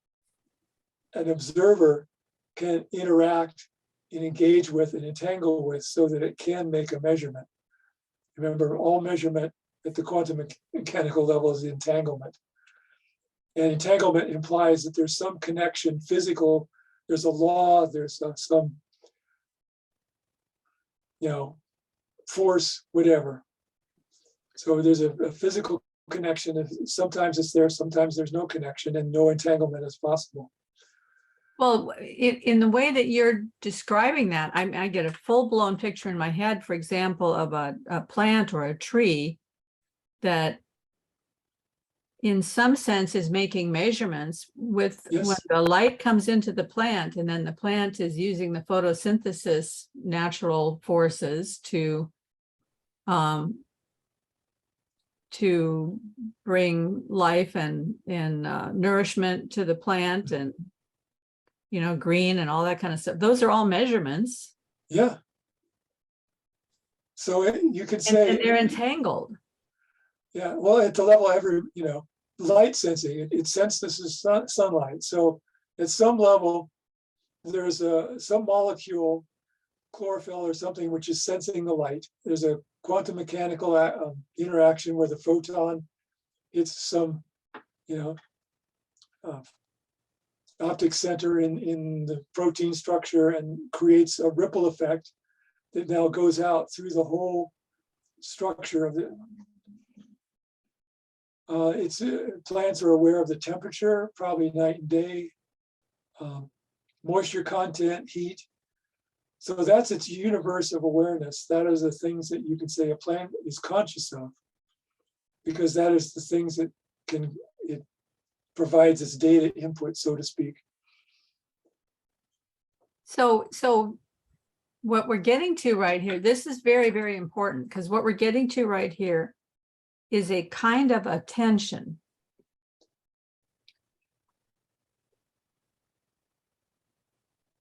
[SPEAKER 2] an observer can interact and engage with and entangle with so that it can make a measurement. Remember, all measurement at the quantum mechanical level is entanglement. And entanglement implies that there's some connection, physical, there's a law, there's some, force, whatever. So there's a physical connection. Sometimes it's there, sometimes there's no connection, and no entanglement is possible.
[SPEAKER 1] Well, in the way that you're describing that, I get a full-blown picture in my head, for example, of a plant or a tree that in some sense is making measurements with
[SPEAKER 2] Yes.
[SPEAKER 1] when the light comes into the plant, and then the plant is using the photosynthesis natural forces to bring life and nourishment to the plant, and green and all that kind of stuff. Those are all measurements.
[SPEAKER 2] Yeah. So you could say,
[SPEAKER 1] and they're entangled.
[SPEAKER 2] Yeah, well, at the level of every, light sensing, it senses sunlight. So at some level, there's some molecule, chlorophyll or something, which is sensing the light. There's a quantum mechanical interaction where the photon hits some, optic center in the protein structure and creates a ripple effect that now goes out through the whole structure of the. Plants are aware of the temperature, probably night and day, moisture content, heat. So that's its universe of awareness. That is the things that you can say a plant is conscious of, because that is the things that it provides its data input, so to speak.
[SPEAKER 1] So what we're getting to right here, this is very, very important, because what we're getting to right here is a kind of a tension.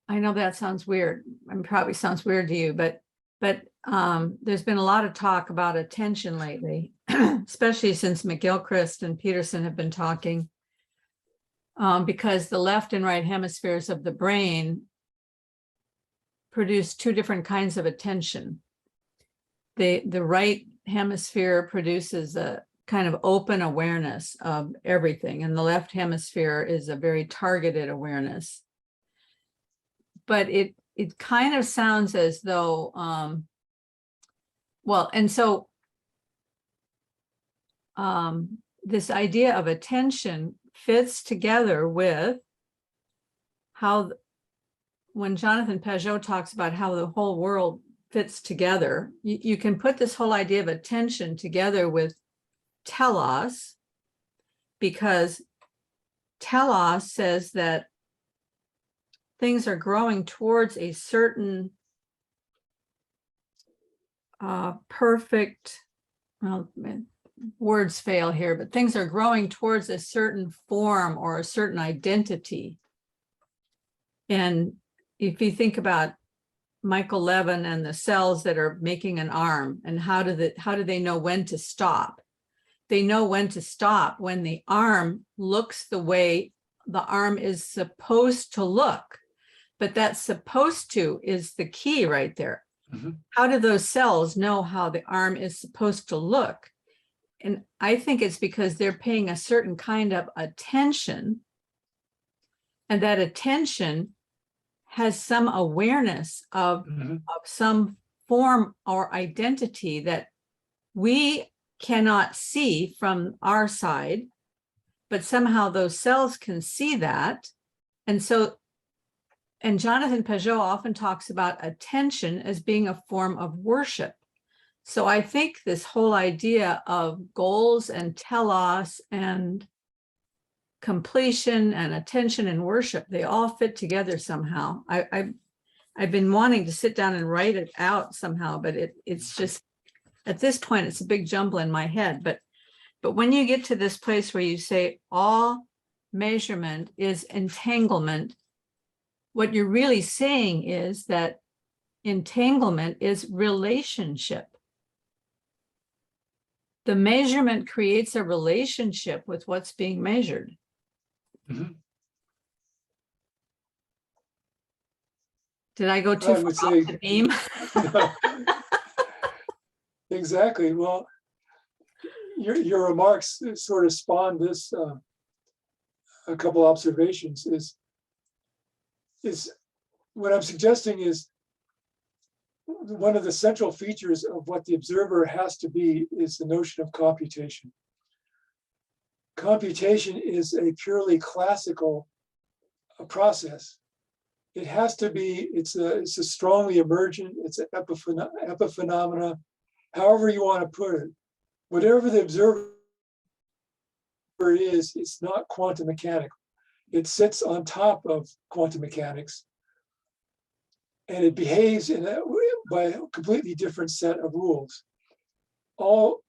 [SPEAKER 1] I know that sounds weird. Probably sounds weird to you, but there's been a lot of talk about a tension lately, especially since McGilchrist and Peterson have been talking. because the left and right hemispheres of the brain produce two different kinds of attention. The right hemisphere produces a kind of open awareness of everything, and the left hemisphere is a very targeted awareness. But it kind of sounds as though, this idea of attention fits together with how, when Jonathan Pageau talks about how the whole world fits together, you can put this whole idea of attention together with telos, because telos says that things are growing towards a certain perfect, well, words fail here, but things are growing towards a certain form or a certain identity. And if you think about Michael Levin and the cells that are making an arm, and how do they know when to stop? They know when to stop when the arm looks the way the arm is supposed to look. But that supposed to is the key right there. Mm-hmm. How do those cells know how the arm is supposed to look? And I think it's because they're paying a certain kind of attention, and that attention has some awareness of some form or identity that we cannot see from our side, but somehow those cells can see that. And so, and Jonathan Pageau often talks about attention as being a form of worship. So I think this whole idea of goals and telos and completion and attention and worship, they all fit together somehow. I've been wanting to sit down and write it out somehow, but it's just, at this point, it's a big jumble in my head. But when you get to this place where you say all measurement is entanglement, what you're really saying is that entanglement is relationship. The measurement creates a relationship with what's being measured. Mm-hmm. Did I go too far off the beam?
[SPEAKER 2] No. Exactly. Well, your remarks sort of spawned this, a couple observations. Is what I'm suggesting is one of the central features of what the observer has to be is the notion of computation. Computation is a purely classical process. It has to be, it's a strongly emergent, it's an epiphenomena, however you want to put it. Whatever the observer is, it's not quantum mechanical. It sits on top of quantum mechanics, and it behaves by a completely different set of rules. All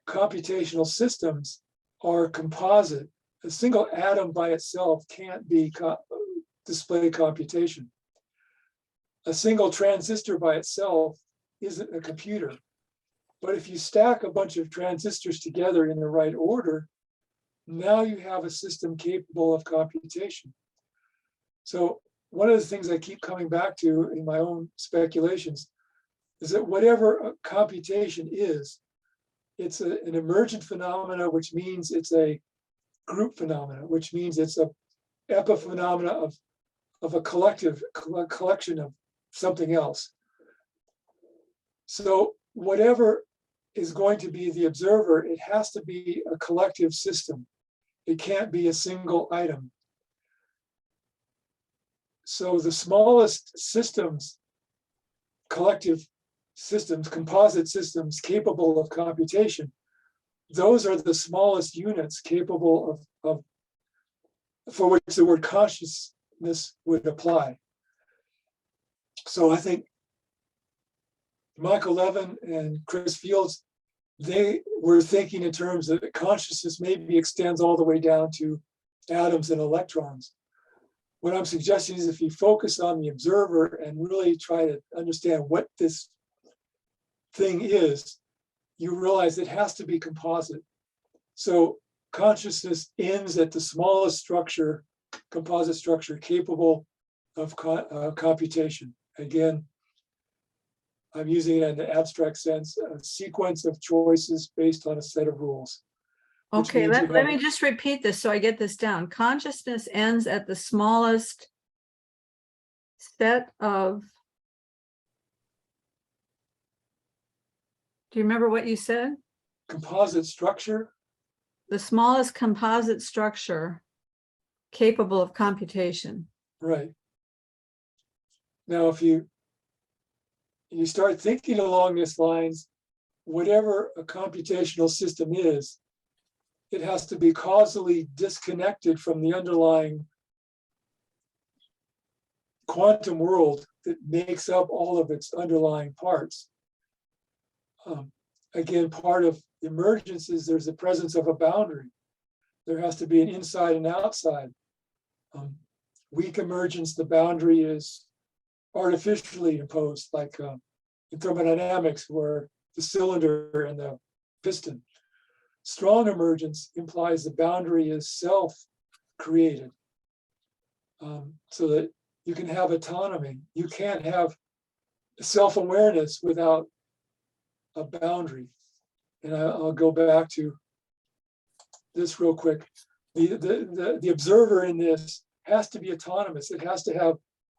[SPEAKER 2] computational systems are composite. A single atom by itself can't display computation. A single transistor by itself isn't a computer. But if you stack a bunch of transistors together in the right order, now you have a system capable of computation. So one of the things I keep coming back to in my own speculations is that whatever computation is, it's an emergent phenomena, which means it's a group phenomena, which means it's a epiphenomena of a collection of something else. So whatever is going to be the observer, it has to be a collective system. It can't be a single item. So the smallest systems, collective systems, composite systems capable of computation, those are the smallest units capable of for which the word consciousness would apply. So I think Michael Levin and Chris Fields, they were thinking in terms of consciousness maybe extends all the way down to atoms and electrons. What I'm suggesting is if you focus on the observer and really try to understand what this thing is, you realize it has to be composite. So consciousness ends at the smallest structure, composite structure capable of computation. Again, I'm using it in the abstract sense, a sequence of choices based on a set of rules.
[SPEAKER 1] Okay, let me just repeat this so I get this down. Consciousness ends at the smallest set of, do you remember what you said?
[SPEAKER 2] Composite structure.
[SPEAKER 1] The smallest composite structure capable of computation.
[SPEAKER 2] Right. Now, if you start thinking along these lines, whatever a computational system is, it has to be causally disconnected from the underlying quantum world that makes up all of its underlying parts. Again, part of emergence is there's the presence of a boundary. There has to be an inside and outside. Weak emergence, the boundary is artificially imposed, like in thermodynamics, where the cylinder and the piston. Strong emergence implies the boundary is self-created, so that you can have autonomy. You can't have self-awareness without a boundary. And I'll go back to this real quick. The observer in this has to be autonomous. It has to have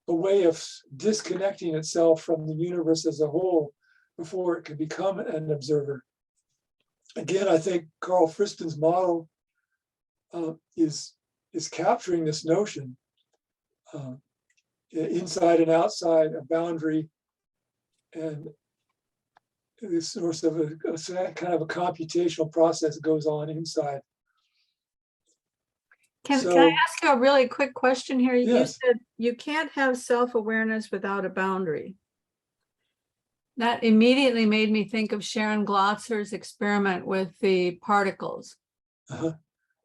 [SPEAKER 2] a way of disconnecting itself from the universe as a whole before it can become an observer. Again, I think Carl Friston's model is capturing this notion, inside and outside, a boundary, and this sort of a kind of a computational process goes on inside.
[SPEAKER 1] Can I ask you a really quick question here?
[SPEAKER 2] Yes.
[SPEAKER 1] You said you can't have self-awareness without a boundary. That immediately made me think of Sharon Glotzer's experiment with the particles,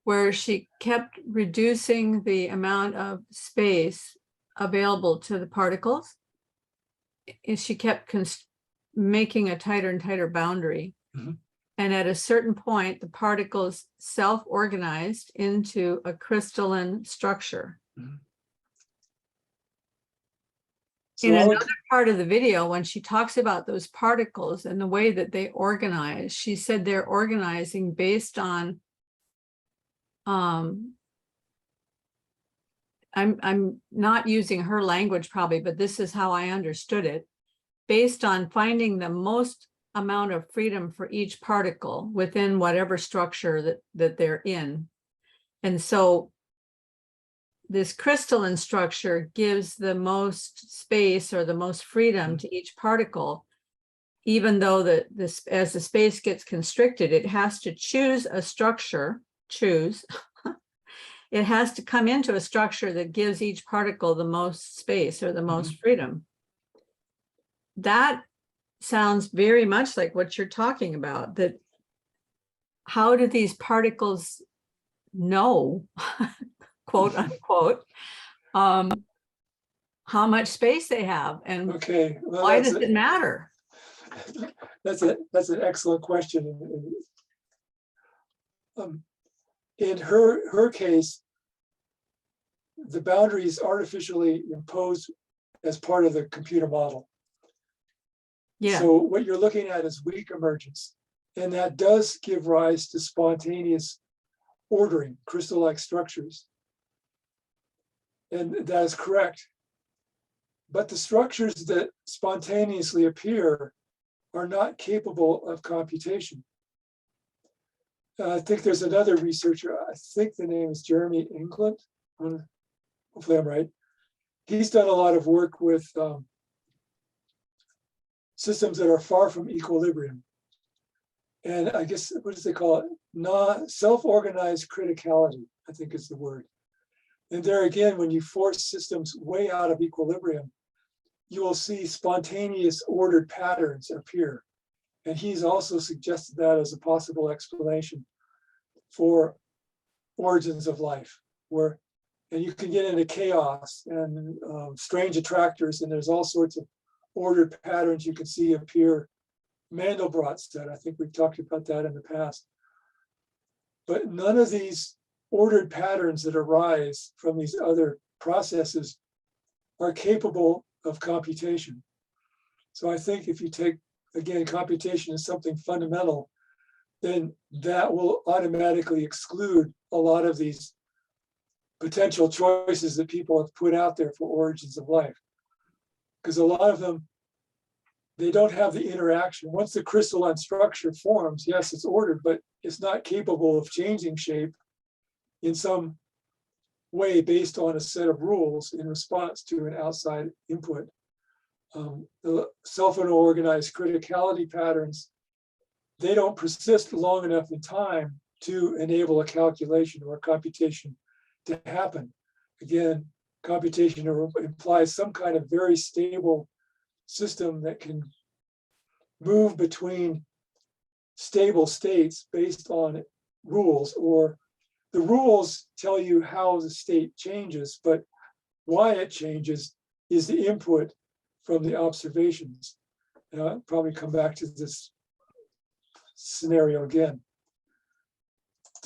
[SPEAKER 1] where she kept reducing the amount of space available to the particles. And she kept making a tighter and tighter boundary. And at a certain point, the particles self-organized into a crystalline structure.
[SPEAKER 2] So
[SPEAKER 1] in another part of the video, when she talks about those particles and the way that they organize, she said they're organizing based on, I'm not using her language probably, but this is how I understood it, based on finding the most amount of freedom for each particle within whatever structure that they're in. And so this crystalline structure gives the most space or the most freedom to each particle, even though as the space gets constricted, it has to choose a structure, it has to come into a structure that gives each particle the most space or the most freedom. That sounds very much like what you're talking about, that how do these particles know, quote unquote, how much space they have, and
[SPEAKER 2] well,
[SPEAKER 1] why does it matter?
[SPEAKER 2] That's an excellent question. In her case, the boundary is artificially imposed as part of the computer model.
[SPEAKER 1] Yeah.
[SPEAKER 2] So what you're looking at is weak emergence, and that does give rise to spontaneous ordering, crystal-like structures. And that is correct. But the structures that spontaneously appear are not capable of computation. I think there's another researcher, I think the name is Jeremy England, hopefully I'm right. He's done a lot of work with systems that are far from equilibrium. And I guess, what does they call it? Self-organized criticality, I think is the word. And there again, when you force systems way out of equilibrium, you will see spontaneous ordered patterns appear. And he's also suggested that as a possible explanation for origins of life, and you can get into chaos and strange attractors, and there's all sorts of ordered patterns you can see appear. Mandelbrot said, I think we've talked about that in the past. But none of these ordered patterns that arise from these other processes are capable of computation. So I think if you take, again, computation as something fundamental, then that will automatically exclude a lot of these potential choices that people have put out there for origins of life. Because a lot of them, they don't have the interaction. Once the crystalline structure forms, yes, it's ordered, but it's not capable of changing shape in some way based on a set of rules in response to an outside input. The self-organized criticality patterns, they don't persist long enough in time to enable a calculation or a computation to happen. Again, computation implies some kind of very stable system that can move between stable states based on rules, or the rules tell you how the state changes, but why it changes is the input from the observations. And I'll probably come back to this scenario again.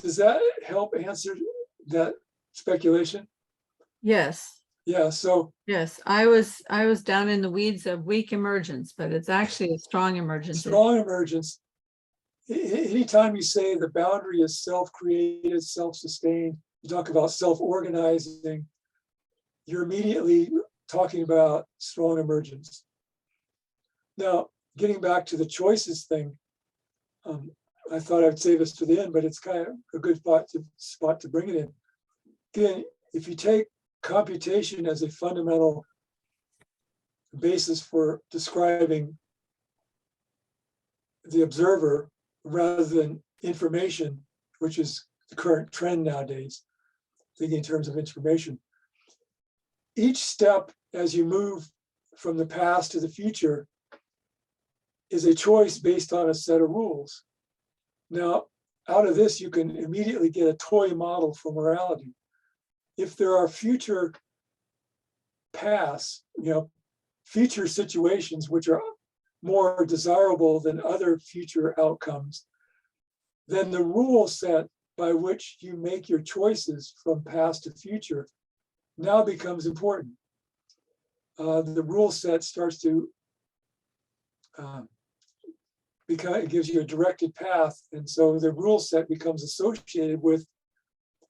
[SPEAKER 2] Does that help answer that speculation?
[SPEAKER 1] Yes.
[SPEAKER 2] Yeah, so
[SPEAKER 1] Yes, I was down in the weeds of weak emergence, but it's actually a strong emergence.
[SPEAKER 2] strong emergence. Anytime you say the boundary is self-created, self-sustained, you talk about self-organizing, you're immediately talking about strong emergence. Now, getting back to the choices thing, I thought I'd save this to the end, but it's kind of a good spot to bring it in. Again, if you take computation as a fundamental basis for describing the observer rather than information, which is the current trend nowadays, thinking in terms of information. Each step as you move from the past to the future is a choice based on a set of rules. Now, out of this, you can immediately get a toy model for morality. If there are future paths, future situations which are more desirable than other future outcomes, then the rule set by which you make your choices from past to future now becomes important. The rule set starts to it gives you a directed path, and so the rule set becomes associated with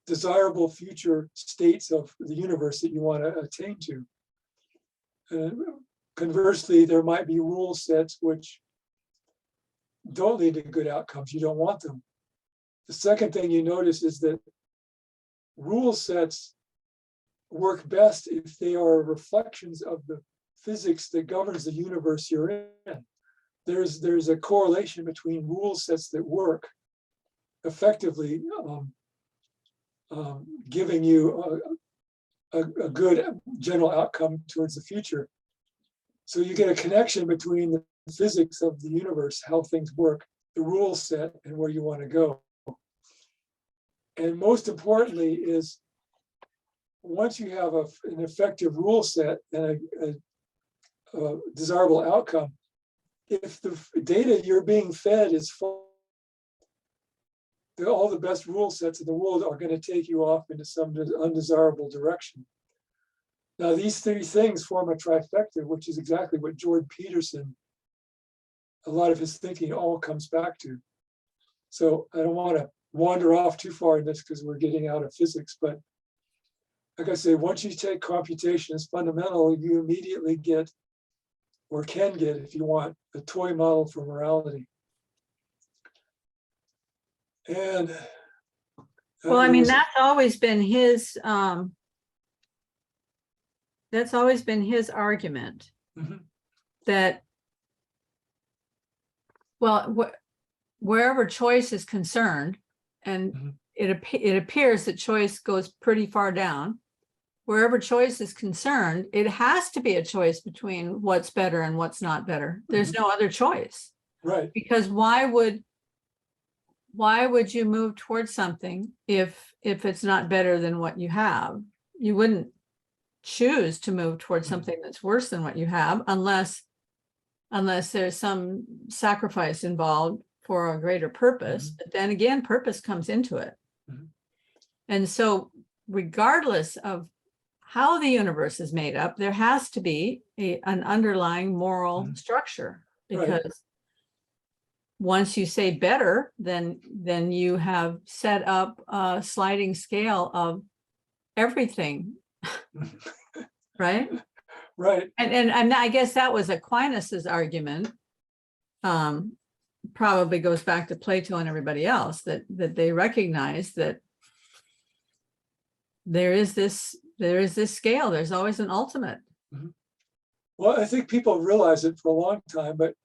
[SPEAKER 2] desirable future states of the universe that you want to attain to. Conversely, there might be rule sets which don't lead to good outcomes. You don't want them. The second thing you notice is that rule sets work best if they are reflections of the physics that governs the universe you're in. There's a correlation between rule sets that work effectively, giving you a good general outcome towards the future. So you get a connection between the physics of the universe, how things work, the rule set, and where you want to go. And most importantly is, once you have an effective rule set and a desirable outcome, if the data you're being fed is full, all the best rule sets in the world are going to take you off into some undesirable direction. Now, these three things form a trifecta, which is exactly what Jordan Peterson, a lot of his thinking all comes back to. So I don't want to wander off too far in this because we're getting out of physics, but like I say, once you take computation as fundamental, you immediately get, or can get if you want, a toy model for morality. And
[SPEAKER 1] well, I mean, that's always been his argument.
[SPEAKER 2] Mm-hmm.
[SPEAKER 1] That, well, wherever choice is concerned, and
[SPEAKER 2] mm-hmm.
[SPEAKER 1] it appears that choice goes pretty far down. Wherever choice is concerned, it has to be a choice between what's better and what's not better. There's
[SPEAKER 2] Mm-hmm.
[SPEAKER 1] no other choice.
[SPEAKER 2] Right.
[SPEAKER 1] Because why would you move towards something if it's not better than what you have? You wouldn't choose to move towards something that's worse than what you have unless there's some sacrifice involved for a greater purpose.
[SPEAKER 2] Mm-hmm.
[SPEAKER 1] But then again, purpose comes into it.
[SPEAKER 2] Mhm.
[SPEAKER 1] And so regardless of how the universe is made up, there has to be an underlying moral
[SPEAKER 2] Mhm.
[SPEAKER 1] structure,
[SPEAKER 2] Right.
[SPEAKER 1] because once you say better, then you have set up a sliding scale of everything, right?
[SPEAKER 2] Right.
[SPEAKER 1] And I guess that was Aquinas's argument. Probably goes back to Plato and everybody else, that they recognize that there is this scale. There's always an ultimate.
[SPEAKER 2] Mhm. Well, I think people realize it for a long time, but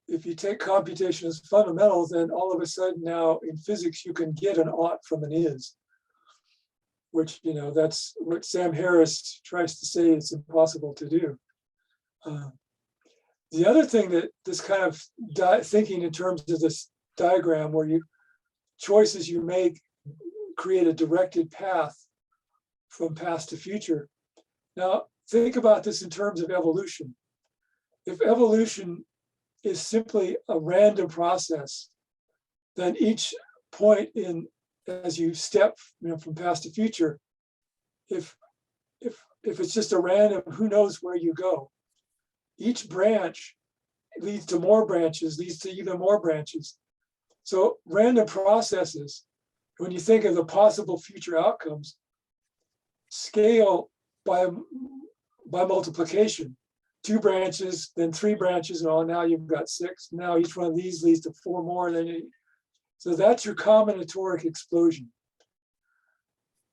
[SPEAKER 2] if you take computation as fundamental, then all of a sudden now in physics you can get an ought from an is, which, that's what Sam Harris tries to say it's impossible to do. The other thing that this kind of thinking in terms of this diagram where choices you make create a directed path from past to future. Now, think about this in terms of evolution. If evolution is simply a random process, then each point as you step from past to future, if it's just a random, who knows where you go. Each branch leads to more branches, leads to even more branches. So random processes, when you think of the possible future outcomes, scale by multiplication. 2 branches, then 3 branches, and now you've got 6. Now each one of these leads to 4 more. So that's your combinatoric explosion.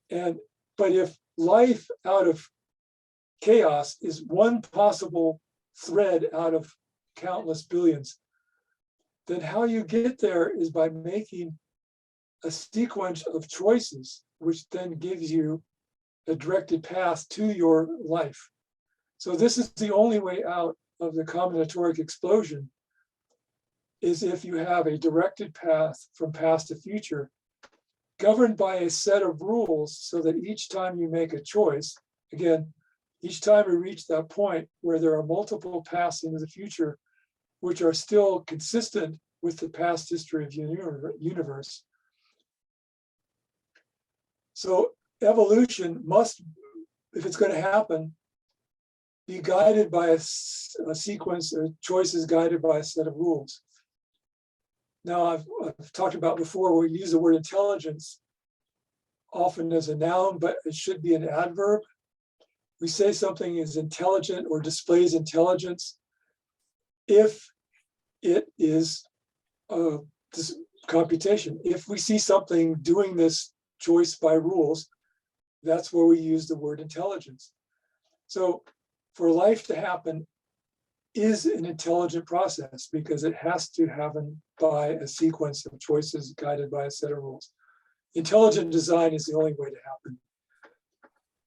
[SPEAKER 2] But if life out of chaos is one possible thread out of countless billions, then how you get there is by making a sequence of choices, which then gives you a directed path to your life. So this is the only way out of the combinatoric explosion, is if you have a directed path from past to future, governed by a set of rules, so that each time you make a choice, again, each time we reach that point where there are multiple paths into the future, which are still consistent with the past history of the universe. So evolution must, if it's going to happen, be guided by a sequence of choices guided by a set of rules. Now, I've talked about before, we use the word intelligence often as a noun, but it should be an adverb. We say something is intelligent or displays intelligence if it is this computation. If we see something doing this choice by rules, that's where we use the word intelligence. So for life to happen is an intelligent process because it has to happen by a sequence of choices guided by a set of rules. Intelligent design is the only way to happen.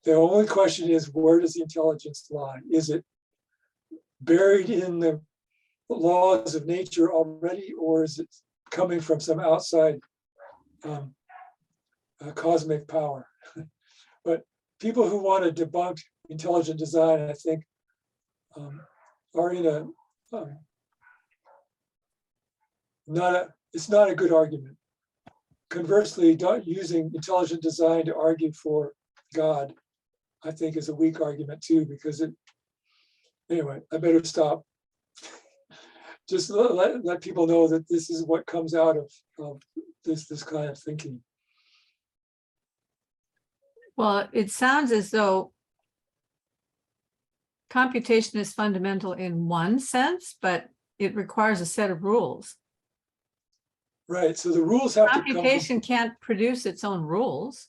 [SPEAKER 2] The only question is, where does the intelligence lie? Is it buried in the laws of nature already, or is it coming from some outside cosmic power? But people who want to debunk intelligent design, I think, are in it's not a good argument. Conversely, using intelligent design to argue for God, I think, is a weak argument too, because anyway, I better stop. Just let people know that this is what comes out of this kind of thinking.
[SPEAKER 1] Well, it sounds as though computation is fundamental in one sense, but it requires a set of rules.
[SPEAKER 2] Right. So the rules have to come.
[SPEAKER 1] Computation can't produce its own rules.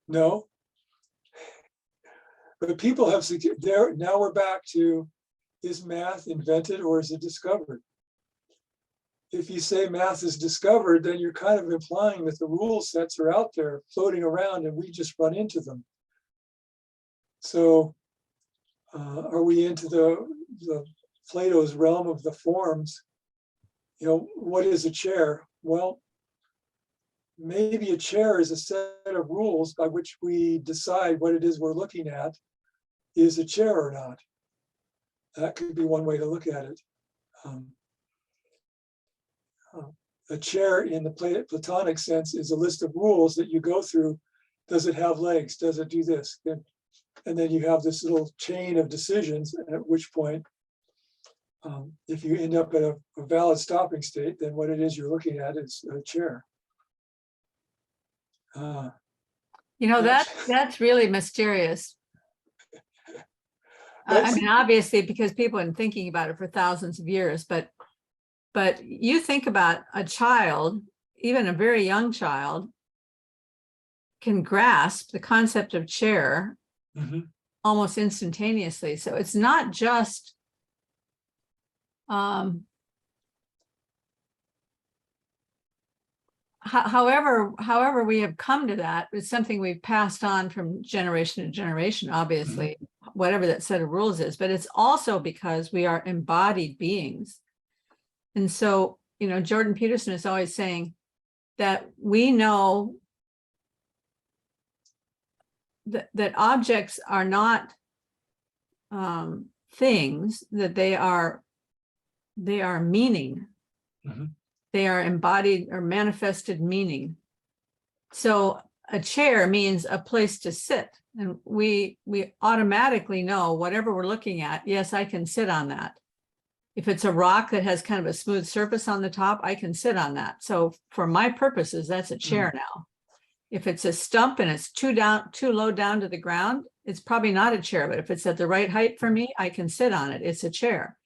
[SPEAKER 2] No. But people have there. Now we're back to, is math invented or is it discovered? If you say math is discovered, then you're kind of implying that the rule sets are out there floating around and we just run into them. So are we into the Plato's realm of the forms? What is a chair? Well, maybe a chair is a set of rules by which we decide what it is we're looking at is a chair or not. That could be one way to look at it. a chair in the Platonic sense is a list of rules that you go through. Does it have legs? Does it do this? And then you have this little chain of decisions, at which point, if you end up at a valid stopping state, then what it is you're looking at is a chair.
[SPEAKER 1] That's really mysterious. I mean, obviously, because people have been thinking about it for thousands of years, but you think about a child, even a very young child, can grasp the concept of chair almost instantaneously. So it's not just however we have come to that, it's something we've passed on from generation to generation, obviously, whatever that set of rules is, but it's also because we are embodied beings. And so, Jordan Peterson is always saying that we know that objects are not things, that they are meaning. They are embodied or manifested meaning. So a chair means a place to sit. And we automatically know whatever we're looking at, yes, I can sit on that. If it's a rock that has kind of a smooth surface on the top, I can sit on that. So for my purposes, that's a chair now. If it's a stump and it's too low down to the ground, it's probably not a chair, but if it's at the right height for me, I can sit on it. It's a chair.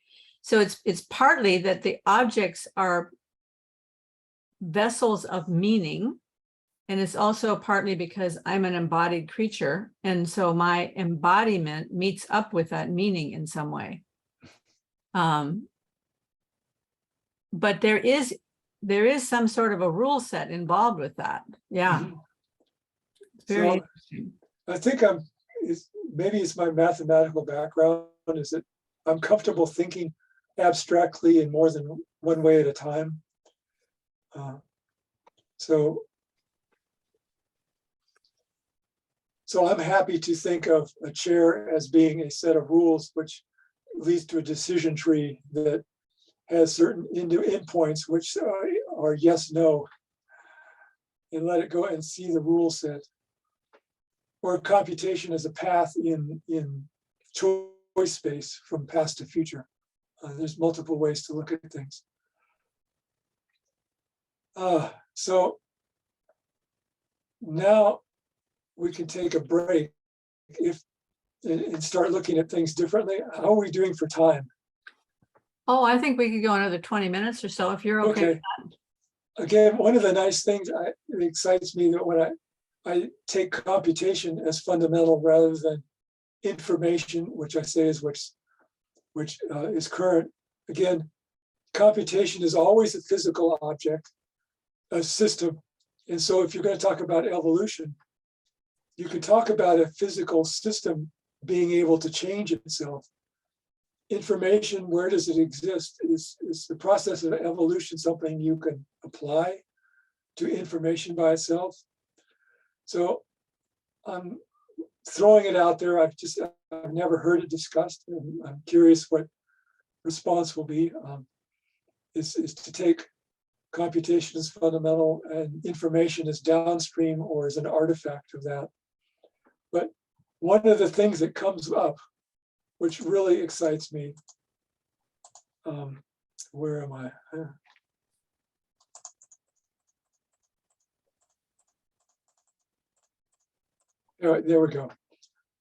[SPEAKER 1] So it's partly that the objects are vessels of meaning. And it's also partly because I'm an embodied creature. And so my embodiment meets up with that meaning in some way. But there is some sort of a rule set involved with that. Yeah. Very interesting.
[SPEAKER 2] I think maybe it's my mathematical background, is that I'm comfortable thinking abstractly in more than one way at a time. So I'm happy to think of a chair as being a set of rules which leads to a decision tree that has certain endpoints which are yes, no, and let it go and see the rule set. Or computation as a path in choice space from past to future. There's multiple ways to look at things. So now we can take a break and start looking at things differently. How are we doing for time?
[SPEAKER 1] Oh, I think we could go another 20 minutes or so if you're okay with that.
[SPEAKER 2] Again, one of the nice things that excites me that when I take computation as fundamental rather than information, which I say is which is current. Again, computation is always a physical object, a system. And so if you're going to talk about evolution, you can talk about a physical system being able to change itself. Information, where does it exist? Is the process of evolution something you can apply to information by itself? So I'm throwing it out there. I've never heard it discussed, and I'm curious what response will be. Is to take computation as fundamental and information as downstream or as an artifact of that. But one of the things that comes up, which really excites me, where am I? All right, there we go.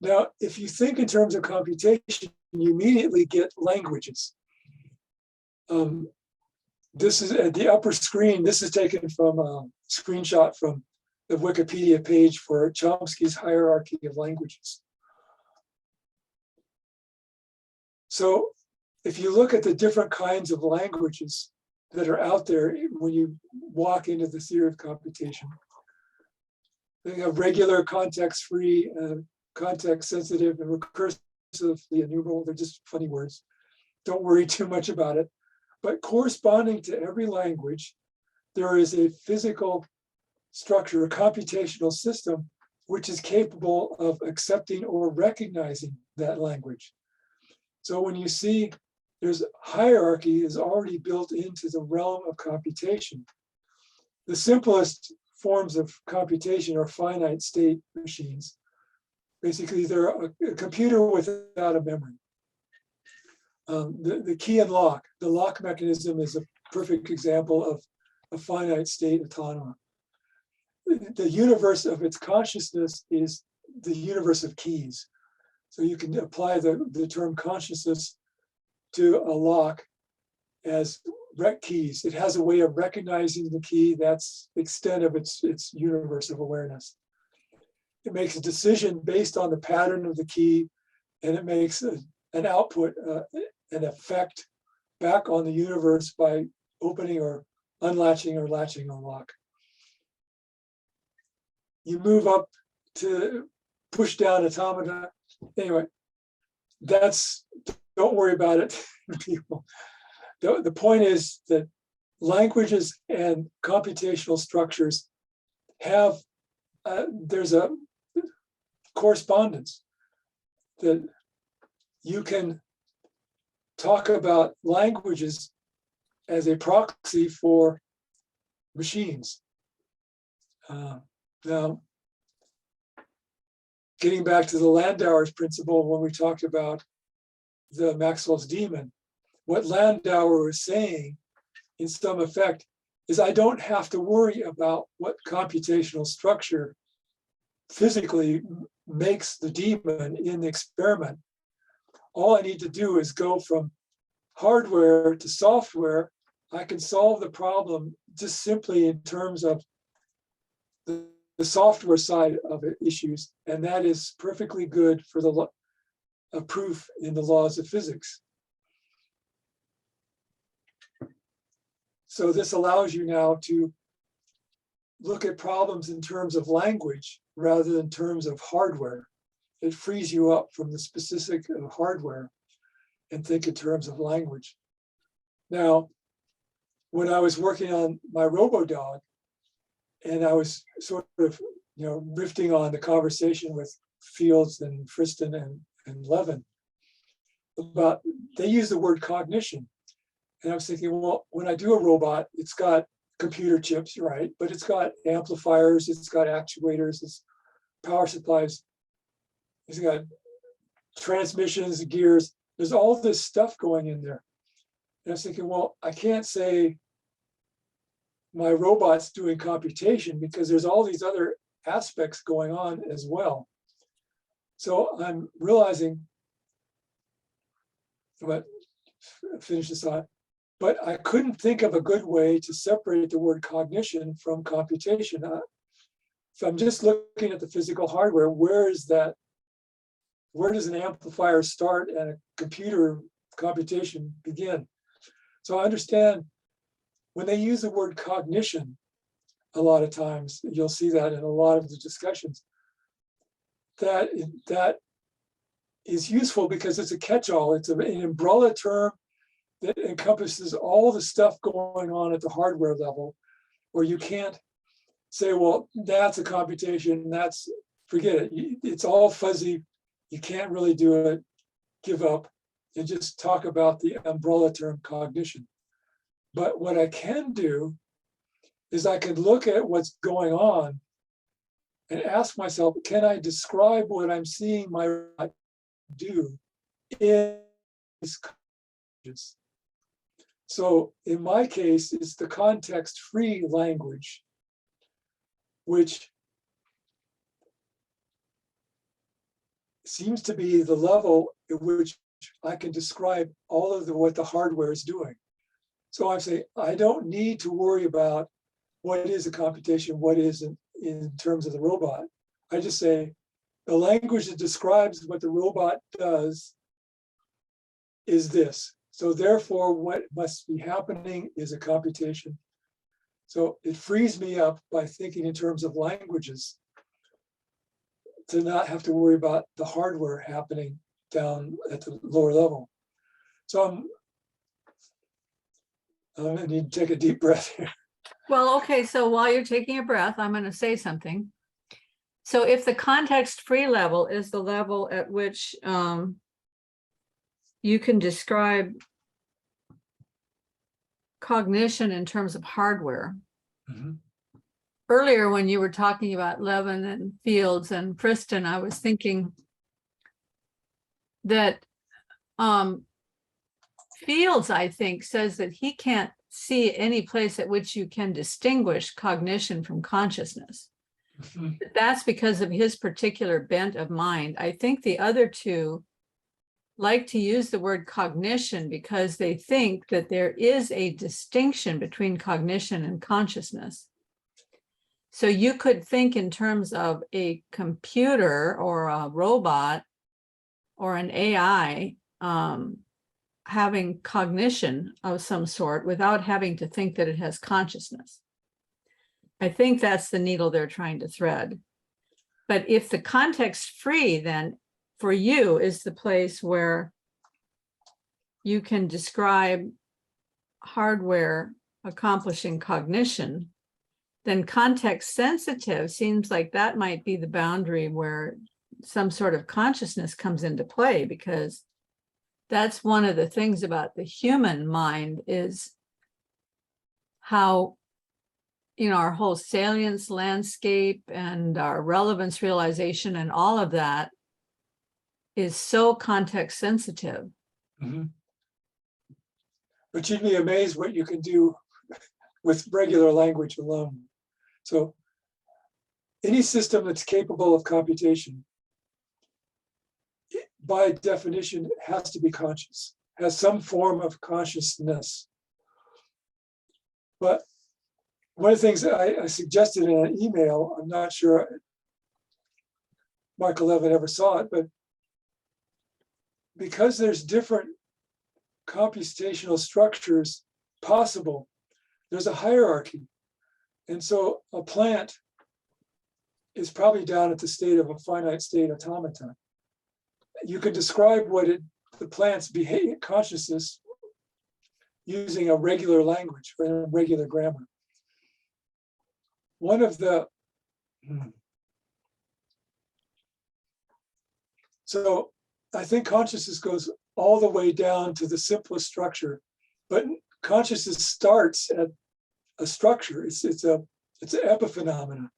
[SPEAKER 2] Now, if you think in terms of computation, you immediately get languages. This is at the upper screen. This is taken from a screenshot from the Wikipedia page for Chomsky's hierarchy of languages. So if you look at the different kinds of languages that are out there when you walk into the theory of computation, they have regular, context-free, context-sensitive, and recursively enumerable. They're just funny words. Don't worry too much about it. But corresponding to every language, there is a physical structure, a computational system, which is capable of accepting or recognizing that language. So when you see there's hierarchy is already built into the realm of computation. the simplest forms of computation are finite state machines. Basically, they're a computer without a memory. The key and lock, the lock mechanism is a perfect example of a finite state autonomon. The universe of its consciousness is the universe of keys. So you can apply the term consciousness to a lock as rec keys. It has a way of recognizing the key. That's the extent of its universe of awareness. It makes a decision based on the pattern of the key, and it makes an output, an effect back on the universe by opening or unlatching or latching a lock. You move up to push down automata. Anyway, don't worry about it, people. The point is that languages and computational structures have, there's a correspondence that you can talk about languages as a proxy for machines. Now, getting back to the Landauer's principle when we talked about the Maxwell's demon, what Landauer was saying in some effect is I don't have to worry about what computational structure physically makes the demon in the experiment. All I need to do is go from hardware to software. I can solve the problem just simply in terms of the software side of it issues, and that is perfectly good for a proof in the laws of physics. So this allows you now to look at problems in terms of language rather than terms of hardware. It frees you up from the specific of hardware and think in terms of language. Now, when I was working on my RoboDog, and I was sort of, riffing on the conversation with Fields and Friston and Levin about, they use the word cognition. And I was thinking, well, when I do a robot, it's got computer chips, right? But it's got amplifiers, it's got actuators, it's power supplies, it's got transmissions, gears. There's all this stuff going in there. And I was thinking, well, I can't say my robot's doing computation because there's all these other aspects going on as well. So I'm realizing, but finish this thought, but I couldn't think of a good way to separate the word cognition from computation. If I'm just looking at the physical hardware, where does an amplifier start and a computer computation begin? So I understand when they use the word cognition, a lot of times, you'll see that in a lot of the discussions, that is useful because it's a catch-all. It's an umbrella term that encompasses all the stuff going on at the hardware level, where you can't say, well, that's a computation, forget it. It's all fuzzy. You can't really do it, give up, and just talk about the umbrella term cognition. But what I can do is I can look at what's going on and ask myself, can I describe what I'm seeing my robot do in these contexts? So in my case, it's the context-free language, which seems to be the level at which I can describe all of what the hardware is doing. So I say, I don't need to worry about what is a computation, what isn't in terms of the robot. I just say, the language that describes what the robot does is this. So therefore, what must be happening is a computation. So it frees me up by thinking in terms of languages to not have to worry about the hardware happening down at the lower level. So I'm gonna need to take a deep breath here.
[SPEAKER 1] Well, okay, so while you're taking a breath, I'm going to say something. So if the context-free level is the level at which you can describe cognition in terms of hardware, earlier when you were talking about Levin and Fields and Priston, I was thinking that Fields, I think, says that he can't see any place at which you can distinguish cognition from consciousness.
[SPEAKER 2] Mhm.
[SPEAKER 1] That's because of his particular bent of mind. I think the other two like to use the word cognition because they think that there is a distinction between cognition and consciousness. So you could think in terms of a computer or a robot or an AI having cognition of some sort without having to think that it has consciousness. I think that's the needle they're trying to thread. But if the context free, then for you is the place where you can describe hardware accomplishing cognition, then context sensitive seems like that might be the boundary where some sort of consciousness comes into play, because that's one of the things about the human mind is how, you know, our whole salience landscape and our relevance realization and all of that is so context sensitive.
[SPEAKER 2] Mhm. But you'd be amazed what you can do with regular language alone. So any system that's capable of computation, by definition, has to be conscious, has some form of consciousness. But one of the things that I suggested in an email, I'm not sure Michael Levin ever saw it, but because there's different computational structures possible, there's a hierarchy. And so a plant is probably down at the state of a finite state automaton. You can describe what the plant's behavior consciousness using a regular language or a regular grammar. One of the so I think consciousness goes all the way down to the simplest structure, but consciousness starts at a structure. It's an epiphenomenon.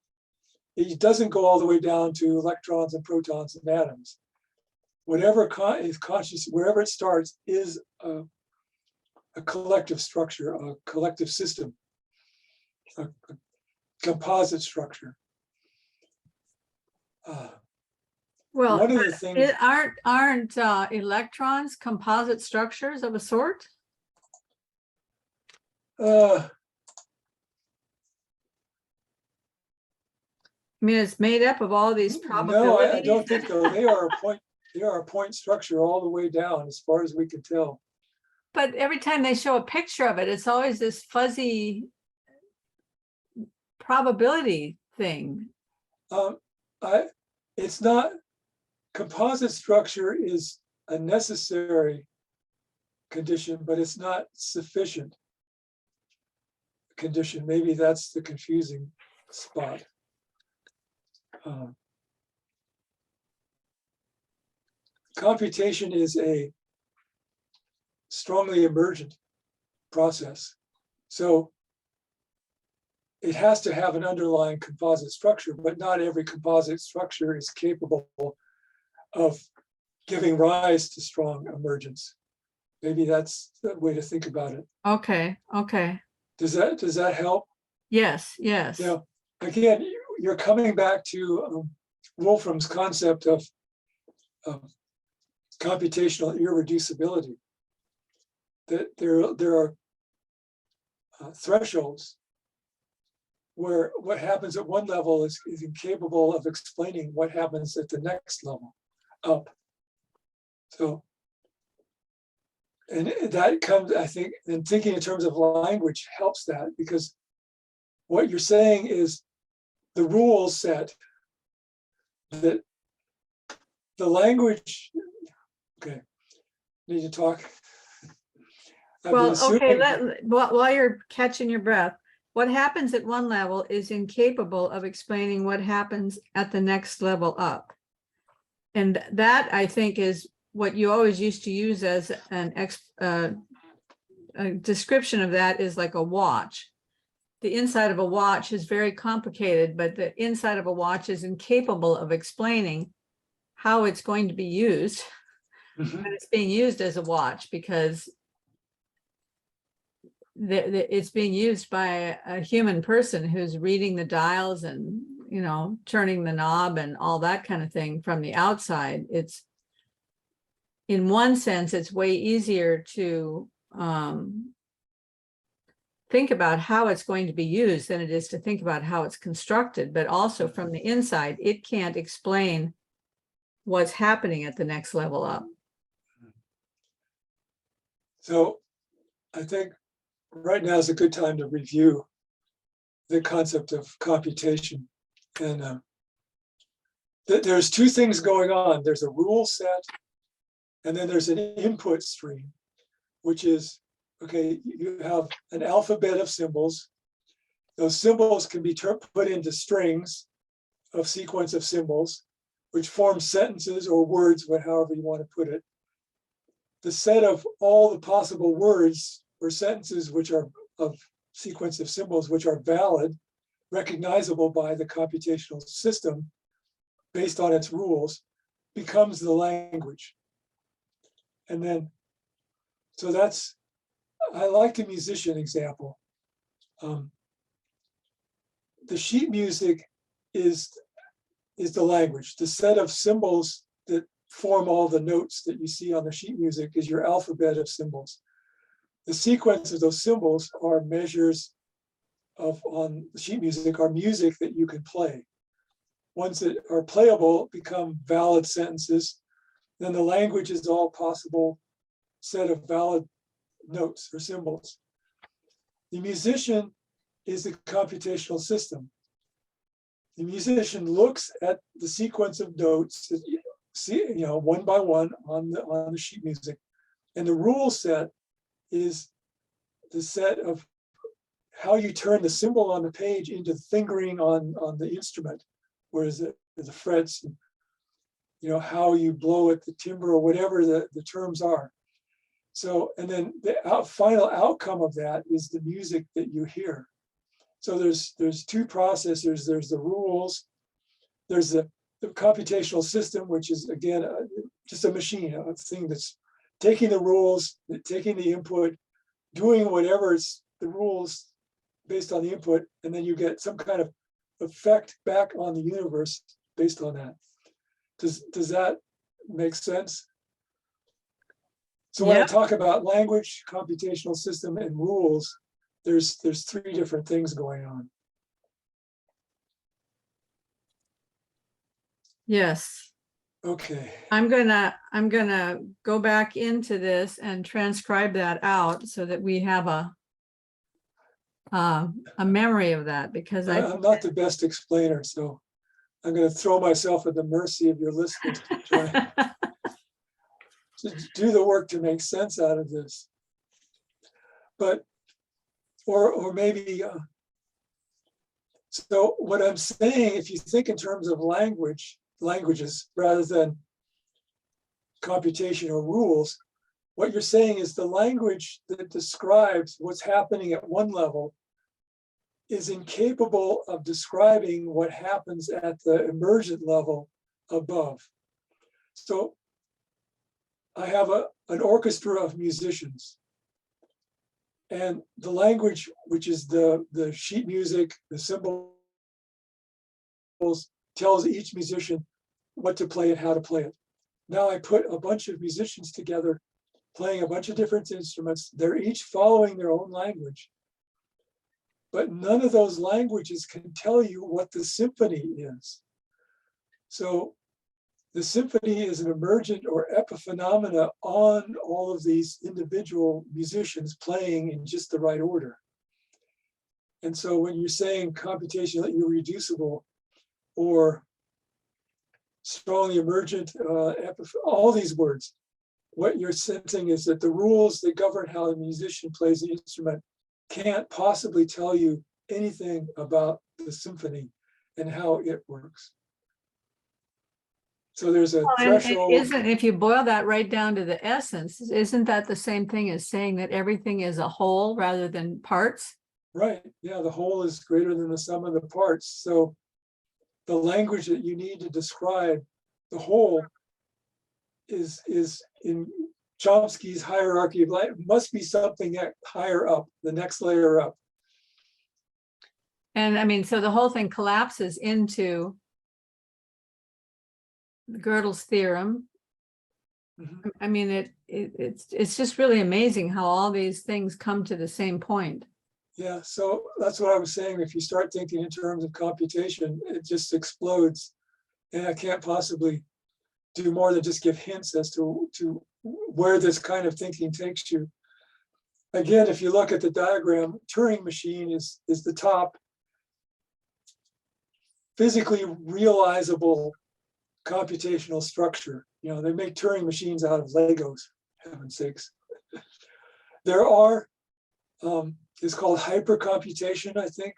[SPEAKER 2] It doesn't go all the way down to electrons and protons and atoms. Whatever is conscious, wherever it starts, is a collective structure, a collective system, a composite structure.
[SPEAKER 1] Well,
[SPEAKER 2] one of the things
[SPEAKER 1] aren't electrons composite structures of a sort?
[SPEAKER 2] uh,
[SPEAKER 1] I mean, it's made up of all these probabilities.
[SPEAKER 2] no, I don't think so. They are a point structure all the way down, as far as we can tell.
[SPEAKER 1] But every time they show a picture of it, it's always this fuzzy probability thing.
[SPEAKER 2] It's not, composite structure is a necessary condition, but it's not sufficient condition. Maybe that's the confusing spot. Computation is a strongly emergent process. So it has to have an underlying composite structure, but not every composite structure is capable of giving rise to strong emergence. Maybe that's the way to think about it.
[SPEAKER 1] Okay.
[SPEAKER 2] Does that help?
[SPEAKER 1] Yes.
[SPEAKER 2] Yeah. Again, you're coming back to Wolfram's concept of computational irreducibility. That there are thresholds where what happens at one level is incapable of explaining what happens at the next level up. So, and that comes, I think, and thinking in terms of language helps that, because what you're saying is the rule set that the language, okay, need to talk.
[SPEAKER 1] Well, okay, while you're catching your breath, what happens at one level is incapable of explaining what happens at the next level up. And that, I think, is what you always used to use as a description of that is like a watch. the inside of a watch is very complicated, but the inside of a watch is incapable of explaining how it's going to be used.
[SPEAKER 2] Mhm.
[SPEAKER 1] And it's being used as a watch because it's being used by a human person who's reading the dials and, you know, turning the knob and all that kind of thing from the outside. It's, in one sense, it's way easier to think about how it's going to be used than it is to think about how it's constructed. But also from the inside, it can't explain what's happening at the next level up.
[SPEAKER 2] So I think right now is a good time to review the concept of computation. And there's two things going on. There's a rule set, and then there's an input stream, which is, okay, you have an alphabet of symbols. Those symbols can be put into strings of sequence of symbols, which form sentences or words, however you want to put it. The set of all the possible words or sentences which are of sequence of symbols which are valid, recognizable by the computational system based on its rules, becomes the language. And then, so that's, I like the musician example. The sheet music is the language. The set of symbols that form all the notes that you see on the sheet music is your alphabet of symbols. The sequence of those symbols are measures of, on the sheet music, are music that you can play. Ones that are playable become valid sentences. Then the language is all possible set of valid notes or symbols. The musician is the computational system. The musician looks at the sequence of notes, one by one on the sheet music, and the rule set is the set of how you turn the symbol on the page into fingering on the instrument, whereas the frets, and, how you blow at the timbre or whatever the terms are. So, and then the final outcome of that is the music that you hear. So there's two processors. There's the rules. There's the computational system, which is, again, just a machine, a thing that's taking the rules, taking the input, doing whatever it's the rules based on the input, and then you get some kind of effect back on the universe based on that. Does that make sense? So when I talk about language, computational system, and rules, there's three different things going on.
[SPEAKER 1] Yes.
[SPEAKER 2] Okay.
[SPEAKER 1] I'm gonna go back into this and transcribe that out so that we have a memory of that, because
[SPEAKER 2] I'm not the best explainer, so I'm going to throw myself at the mercy of your listeners to try to do the work to make sense out of this. But, or maybe, so what I'm saying, if you think in terms of languages rather than computation or rules, what you're saying is the language that describes what's happening at one level is incapable of describing what happens at the emergent level above. So I have an orchestra of musicians, and the language, which is the sheet music, the symbols, tells each musician what to play and how to play it. Now I put a bunch of musicians together playing a bunch of different instruments. They're each following their own language, but none of those languages can tell you what the symphony is. So the symphony is an emergent or epiphenomena on all of these individual musicians playing in just the right order. And so when you're saying computationally irreducible or strongly emergent, all these words, what you're sensing is that the rules that govern how the musician plays the instrument can't possibly tell you anything about the symphony and how it works. So there's a threshold.
[SPEAKER 1] And if you boil that right down to the essence, isn't that the same thing as saying that everything is a whole rather than parts?
[SPEAKER 2] Right, yeah, the whole is greater than the sum of the parts. So the language that you need to describe the whole is in Chomsky's hierarchy of life, must be something higher up, the next layer up.
[SPEAKER 1] And I mean, so the whole thing collapses into Gödel's theorem.
[SPEAKER 2] Mhm.
[SPEAKER 1] I mean, it's just really amazing how all these things come to the same point.
[SPEAKER 2] Yeah, so that's what I was saying. If you start thinking in terms of computation, it just explodes. And I can't possibly do more than just give hints as to where this kind of thinking takes you. Again, if you look at the diagram, Turing machine is the top physically realizable computational structure. You know, they make Turing machines out of Legos, heaven's sakes. There are, it's called hypercomputation, I think,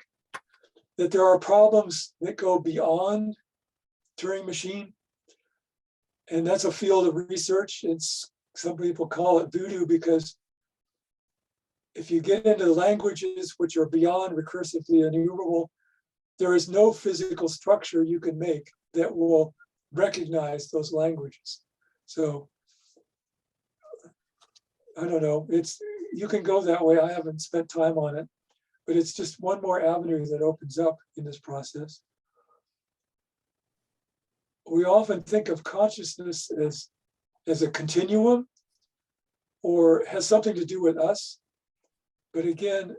[SPEAKER 2] that there are problems that go beyond Turing machine. And that's a field of research. It's, some people call it voodoo, because if you get into languages which are beyond recursively enumerable, there is no physical structure you can make that will recognize those languages. So I don't know, it's, you can go that way. I haven't spent time on it, but it's just one more avenue that opens up in this process. We often think of consciousness as a continuum or has something to do with us. But again,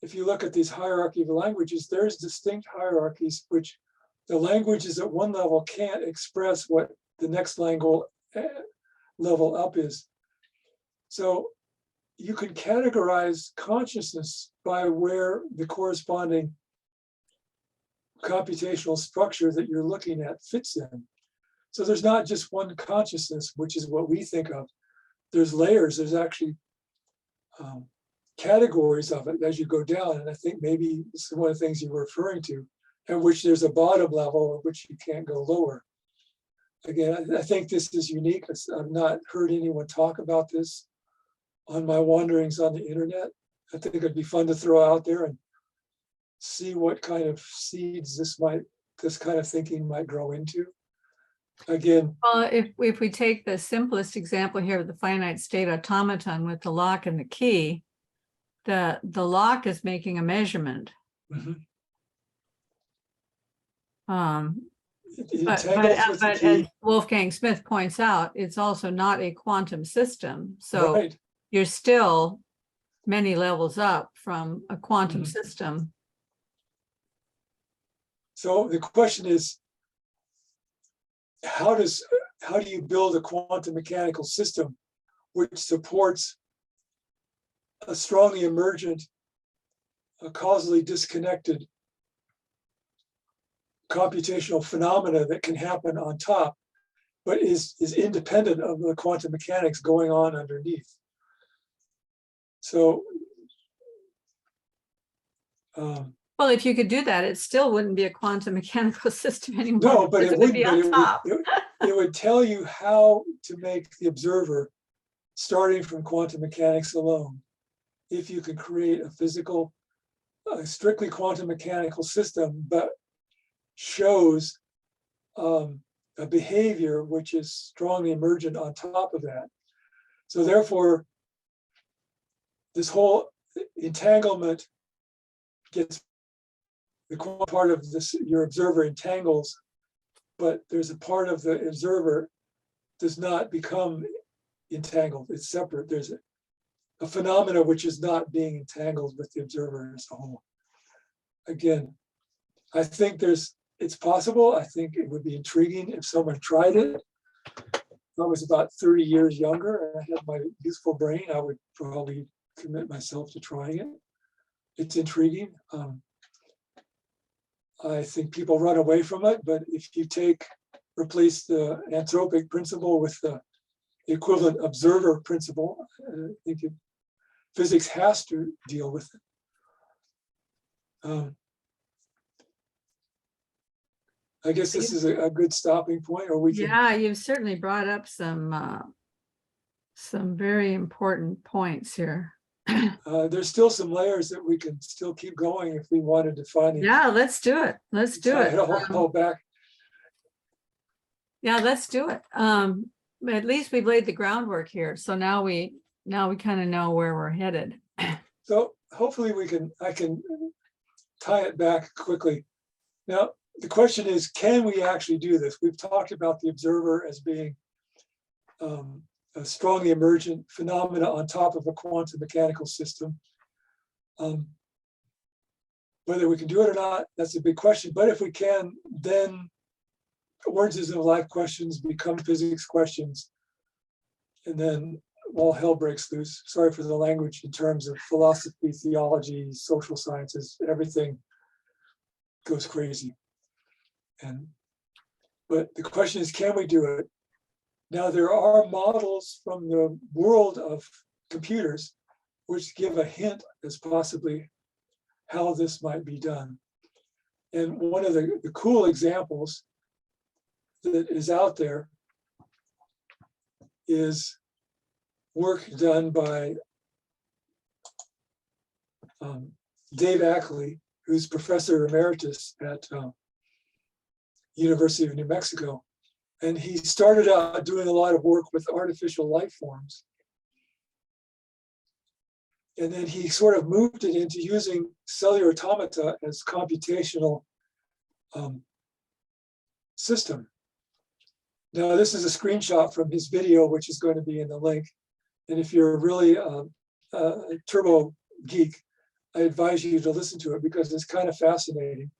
[SPEAKER 2] if you look at these hierarchy of languages, there's distinct hierarchies which the languages at one level can't express what the next level up is. So you can categorize consciousness by where the corresponding computational structure that you're looking at fits in. So there's not just one consciousness, which is what we think of. There's layers, there's actually categories of it as you go down. And I think maybe this is one of the things you were referring to, at which there's a bottom level at which you can't go lower. Again, I think this is unique. I've not heard anyone talk about this on my wanderings on the internet. I think it'd be fun to throw out there and see what kind of seeds this kind of thinking might grow into. Again,
[SPEAKER 1] Well, if we take the simplest example here of the finite state automaton with the lock and the key, the lock is making a measurement.
[SPEAKER 2] mhm. It
[SPEAKER 1] But
[SPEAKER 2] entangles with the
[SPEAKER 1] as
[SPEAKER 2] key.
[SPEAKER 1] Wolfgang Smith points out, it's also not a quantum system. So
[SPEAKER 2] Right.
[SPEAKER 1] you're still many levels up from a quantum
[SPEAKER 2] Mhm.
[SPEAKER 1] system.
[SPEAKER 2] So the question is, how do you build a quantum mechanical system which supports a strongly emergent, a causally disconnected computational phenomena that can happen on top, but is independent of the quantum mechanics going on underneath? So
[SPEAKER 1] Well, if you could do that, it still wouldn't be a quantum mechanical system anymore.
[SPEAKER 2] no, but
[SPEAKER 1] because
[SPEAKER 2] it
[SPEAKER 1] would
[SPEAKER 2] would,
[SPEAKER 1] be
[SPEAKER 2] but
[SPEAKER 1] on top.
[SPEAKER 2] it would tell you how to make the observer starting from quantum mechanics alone. If you can create a physical, strictly quantum mechanical system, but shows a behavior which is strongly emergent on top of that. So therefore, this whole entanglement gets the part of this, your observer entangles, but there's a part of the observer does not become entangled. It's separate. There's a phenomena which is not being entangled with the observer as a whole. Again, I think it's possible. I think it would be intriguing if someone tried it. If I was about 30 years younger and I had my youthful brain, I would probably commit myself to trying it. It's intriguing. I think people run away from it, but if you replace the anthropic principle with the equivalent observer principle, I think physics has to deal with it. I guess this is a good stopping point, or we can.
[SPEAKER 1] Yeah, you've certainly brought up some very important points here.
[SPEAKER 2] There's still some layers that we can still keep going if we wanted to finally
[SPEAKER 1] Yeah, let's do it. Let's do
[SPEAKER 2] tie
[SPEAKER 1] it.
[SPEAKER 2] all back.
[SPEAKER 1] Yeah, let's do it. At least we've laid the groundwork here. So now we kind of know where we're headed.
[SPEAKER 2] So hopefully I can tie it back quickly. Now, the question is, can we actually do this? We've talked about the observer as being a strongly emergent phenomena on top of a quantum mechanical system. Whether we can do it or not, that's a big question. But if we can, then origins of life questions become physics questions. And then all hell breaks loose. Sorry for the language in terms of philosophy, theology, social sciences, everything goes crazy. But the question is, can we do it? Now, there are models from the world of computers which give a hint as possibly how this might be done. And one of the cool examples that is out there is work done by Dave Ackley, who's professor emeritus at University of New Mexico. And he started out doing a lot of work with artificial life forms. And then he sort of moved it into using cellular automata as computational system. Now, this is a screenshot from his video, which is going to be in the link. And if you're really a turbo geek, I advise you to listen to it because it's kind of fascinating.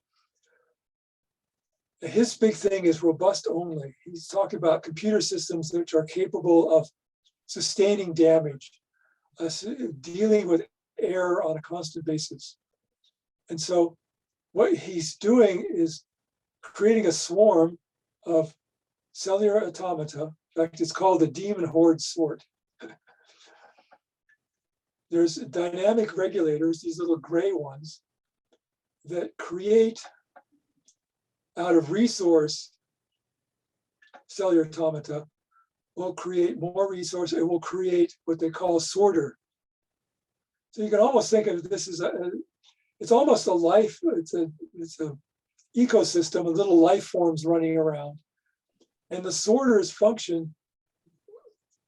[SPEAKER 2] His big thing is robust only. He's talking about computer systems which are capable of sustaining damage, dealing with error on a constant basis. And so what he's doing is creating a swarm of cellular automata. In fact, it's called the demon horde sort. There's dynamic regulators, these little gray ones, that create out of resource cellular automata, will create more resource. It will create what they call a sorter. So you can almost think of this as it's almost a life, it's a ecosystem of little life forms running around. And the sorters function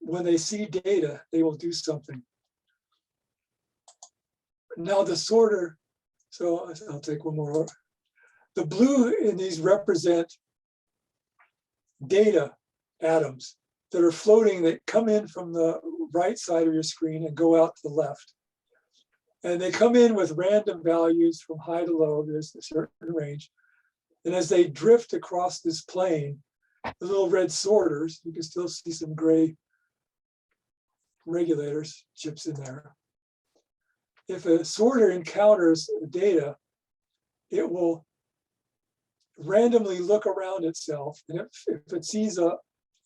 [SPEAKER 2] when they see data, they will do something. Now the sorter, so I'll take one more. The blue in these represent data atoms that are floating, that come in from the right side of your screen and go out to the left. And they come in with random values from high to low, there's a certain range. And as they drift across this plane, the little red sorters, you can still see some gray regulators, chips in there. If a sorter encounters data, it will randomly look around itself. And if it sees a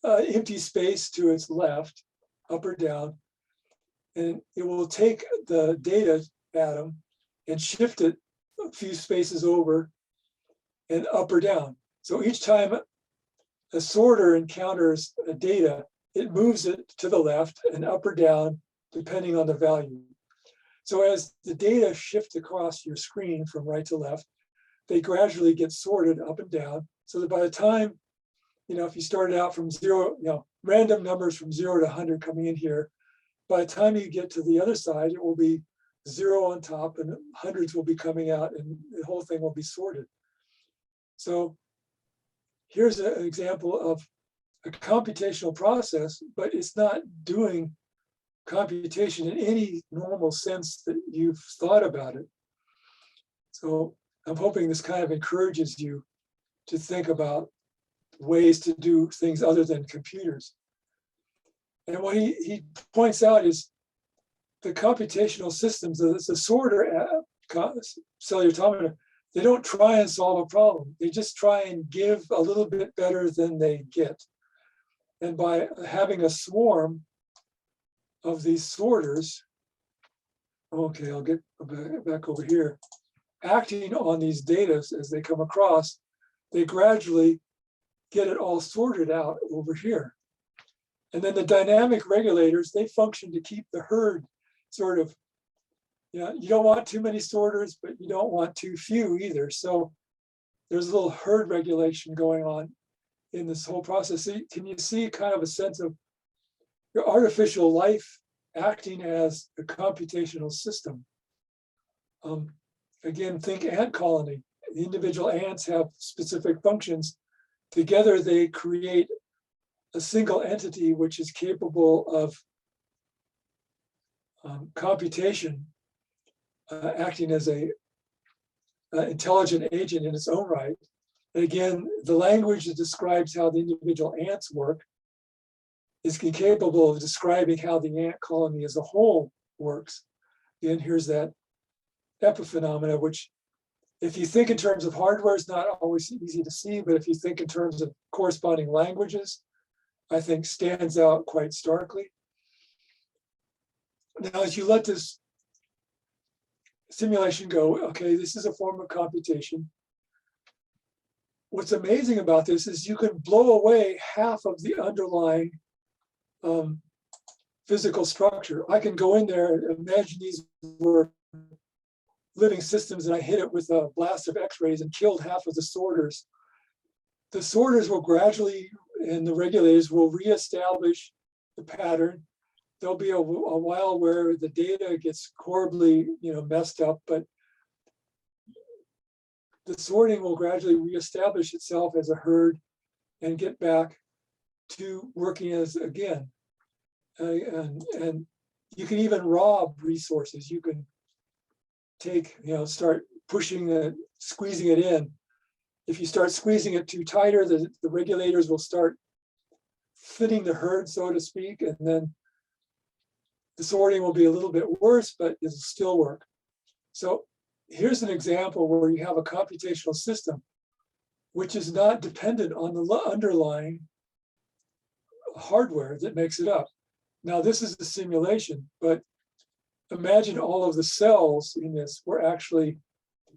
[SPEAKER 2] empty space to its left, up or down, and it will take the data atom and shift it a few spaces over and up or down. So each time a sorter encounters a data, it moves it to the left and up or down, depending on the value. So as the data shift across your screen from right to left, they gradually get sorted up and down, so that by the time, if you started out from zero, random numbers from 0 to 100 coming in here, by the time you get to the other side, it will be 0 on top and hundreds will be coming out and the whole thing will be sorted. So here's an example of a computational process, but it's not doing computation in any normal sense that you've thought about it. So I'm hoping this kind of encourages you to think about ways to do things other than computers. And what he points out is the computational systems, the sorter cellular automata, they don't try and solve a problem. They just try and give a little bit better than they get. And by having a swarm of these sorters, okay, I'll get back over here, acting on these data as they come across, they gradually get it all sorted out over here. And then the dynamic regulators, they function to keep the herd sort of Yeah, you don't want too many sorters, but you don't want too few either. So there's a little herd regulation going on in this whole process. So can you see kind of a sense of your artificial life acting as a computational system? Again, think ant colony. The individual ants have specific functions. Together, they create a single entity which is capable of computation, acting as a intelligent agent in its own right. And again, the language that describes how the individual ants work is capable of describing how the ant colony as a whole works. Again, here's that epiphenomena, which if you think in terms of hardware, is not always easy to see, but if you think in terms of corresponding languages, I think stands out quite starkly. Now, as you let this simulation go, okay, this is a form of computation. What's amazing about this is you can blow away half of the underlying physical structure. I can go in there and imagine these were living systems, and I hit it with a blast of X-rays and killed half of the sorters. The sorters will gradually, and the regulators will reestablish the pattern. There'll be a while where the data gets horribly, messed up, but the sorting will gradually reestablish itself as a herd and get back to working as again. And you can even rob resources. You can take, start pushing it, squeezing it in. If you start squeezing it too tighter, the regulators will start fitting the herd, so to speak, and then the sorting will be a little bit worse, but it'll still work. So here's an example where you have a computational system which is not dependent on the underlying hardware that makes it up. Now, this is the simulation, but imagine all of the cells in this were actually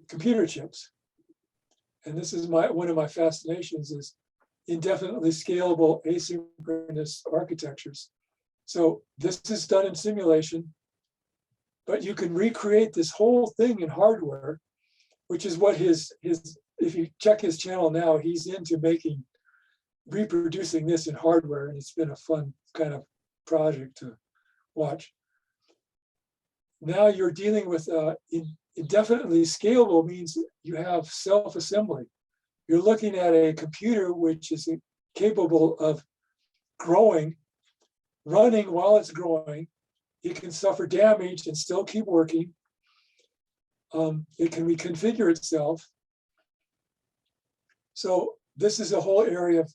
[SPEAKER 2] computer chips. And this is one of my fascinations is indefinitely scalable asynchronous architectures. So this is done in simulation, but you can recreate this whole thing in hardware, which is what if you check his channel now, he's into reproducing this in hardware, and it's been a fun kind of project to watch. Now you're dealing with indefinitely scalable means you have self-assembly. You're looking at a computer which is capable of growing, running while it's growing. It can suffer damage and still keep working. It can reconfigure itself. So this is a whole area of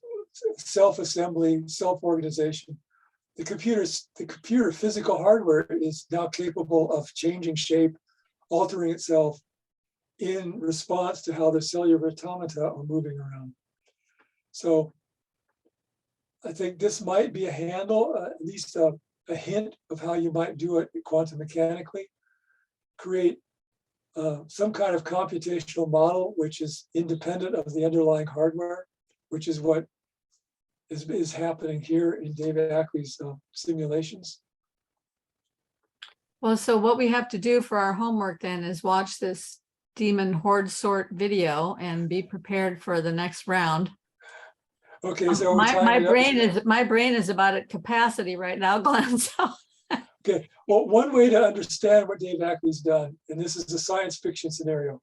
[SPEAKER 2] self-assembly, self-organization. The computer physical hardware is now capable of changing shape, altering itself in response to how the cellular automata are moving around. So I think this might be a handle, at least a hint of how you might do it quantum mechanically. Create some kind of computational model which is independent of the underlying hardware, which is what is happening here in David Ackley's simulations.
[SPEAKER 1] Well, so what we have to do for our homework then is watch this demon horde sort video and be prepared for the next round.
[SPEAKER 2] Okay, so
[SPEAKER 1] my brain is about at capacity right now, Glenn. So.
[SPEAKER 2] Okay, well, one way to understand what Dave Ackley's done, and this is a science fiction scenario.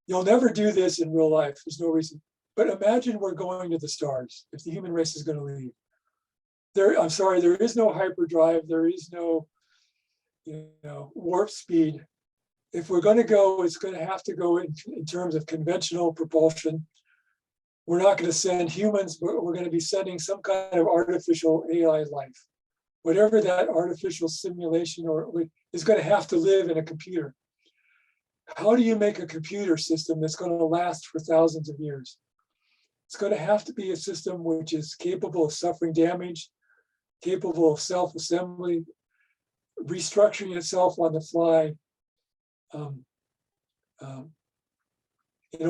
[SPEAKER 2] You'll never do this in real life. There's no reason. But imagine we're going to the stars. If the human race is going to leave, I'm sorry, there is no hyperdrive. There is no, warp speed. If we're going to go, it's going to have to go in terms of conventional propulsion. We're not going to send humans, but we're going to be sending some kind of artificial AI life. Whatever that artificial simulation is going to have to live in a computer. How do you make a computer system that's going to last for thousands of years? It's going to have to be a system which is capable of suffering damage, capable of self-assembly, restructuring itself on the fly, and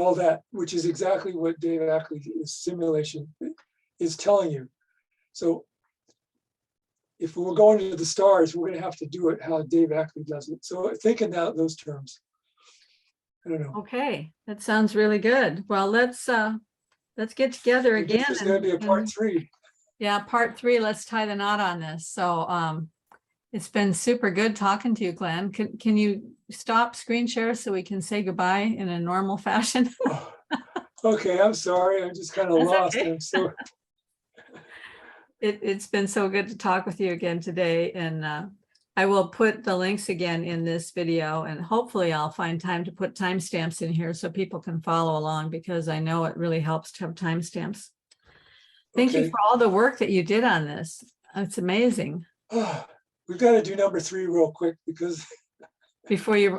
[SPEAKER 2] all that, which is exactly what Dave Ackley's simulation is telling you. So if we're going to the stars, we're going to have to do it how Dave Ackley does it. So think in those terms. I don't know.
[SPEAKER 1] Okay, that sounds really good. Well, let's get together
[SPEAKER 2] I guess
[SPEAKER 1] again.
[SPEAKER 2] there's going to be a part 3.
[SPEAKER 1] Yeah, part 3. Let's tie the knot on this. So it's been super good talking to you, Glenn. Can you stop screen share so we can say goodbye in a normal fashion?
[SPEAKER 2] Oh, okay, I'm sorry. I'm just kind of
[SPEAKER 1] That's
[SPEAKER 2] lost.
[SPEAKER 1] okay.
[SPEAKER 2] I'm so
[SPEAKER 1] It's been so good to talk with you again today. And I will put the links again in this video, and hopefully I'll find time to put timestamps in here so people can follow along, because I know it really helps to have timestamps. Thank you
[SPEAKER 2] okay.
[SPEAKER 1] for all the work that you did on this. It's amazing.
[SPEAKER 2] We've got to do number 3 real quick because
[SPEAKER 1] Before you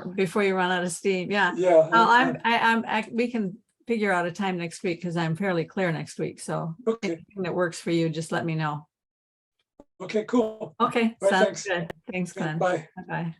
[SPEAKER 1] run out of steam. Yeah.
[SPEAKER 2] yeah.
[SPEAKER 1] We can figure out a time next week because I'm fairly clear next week. So
[SPEAKER 2] Okay.
[SPEAKER 1] anything that works for you, just let me know.
[SPEAKER 2] Okay, cool.
[SPEAKER 1] Okay,
[SPEAKER 2] Right,
[SPEAKER 1] sounds
[SPEAKER 2] thanks.
[SPEAKER 1] good. Thanks, Glenn.
[SPEAKER 2] Bye.
[SPEAKER 1] Bye-bye.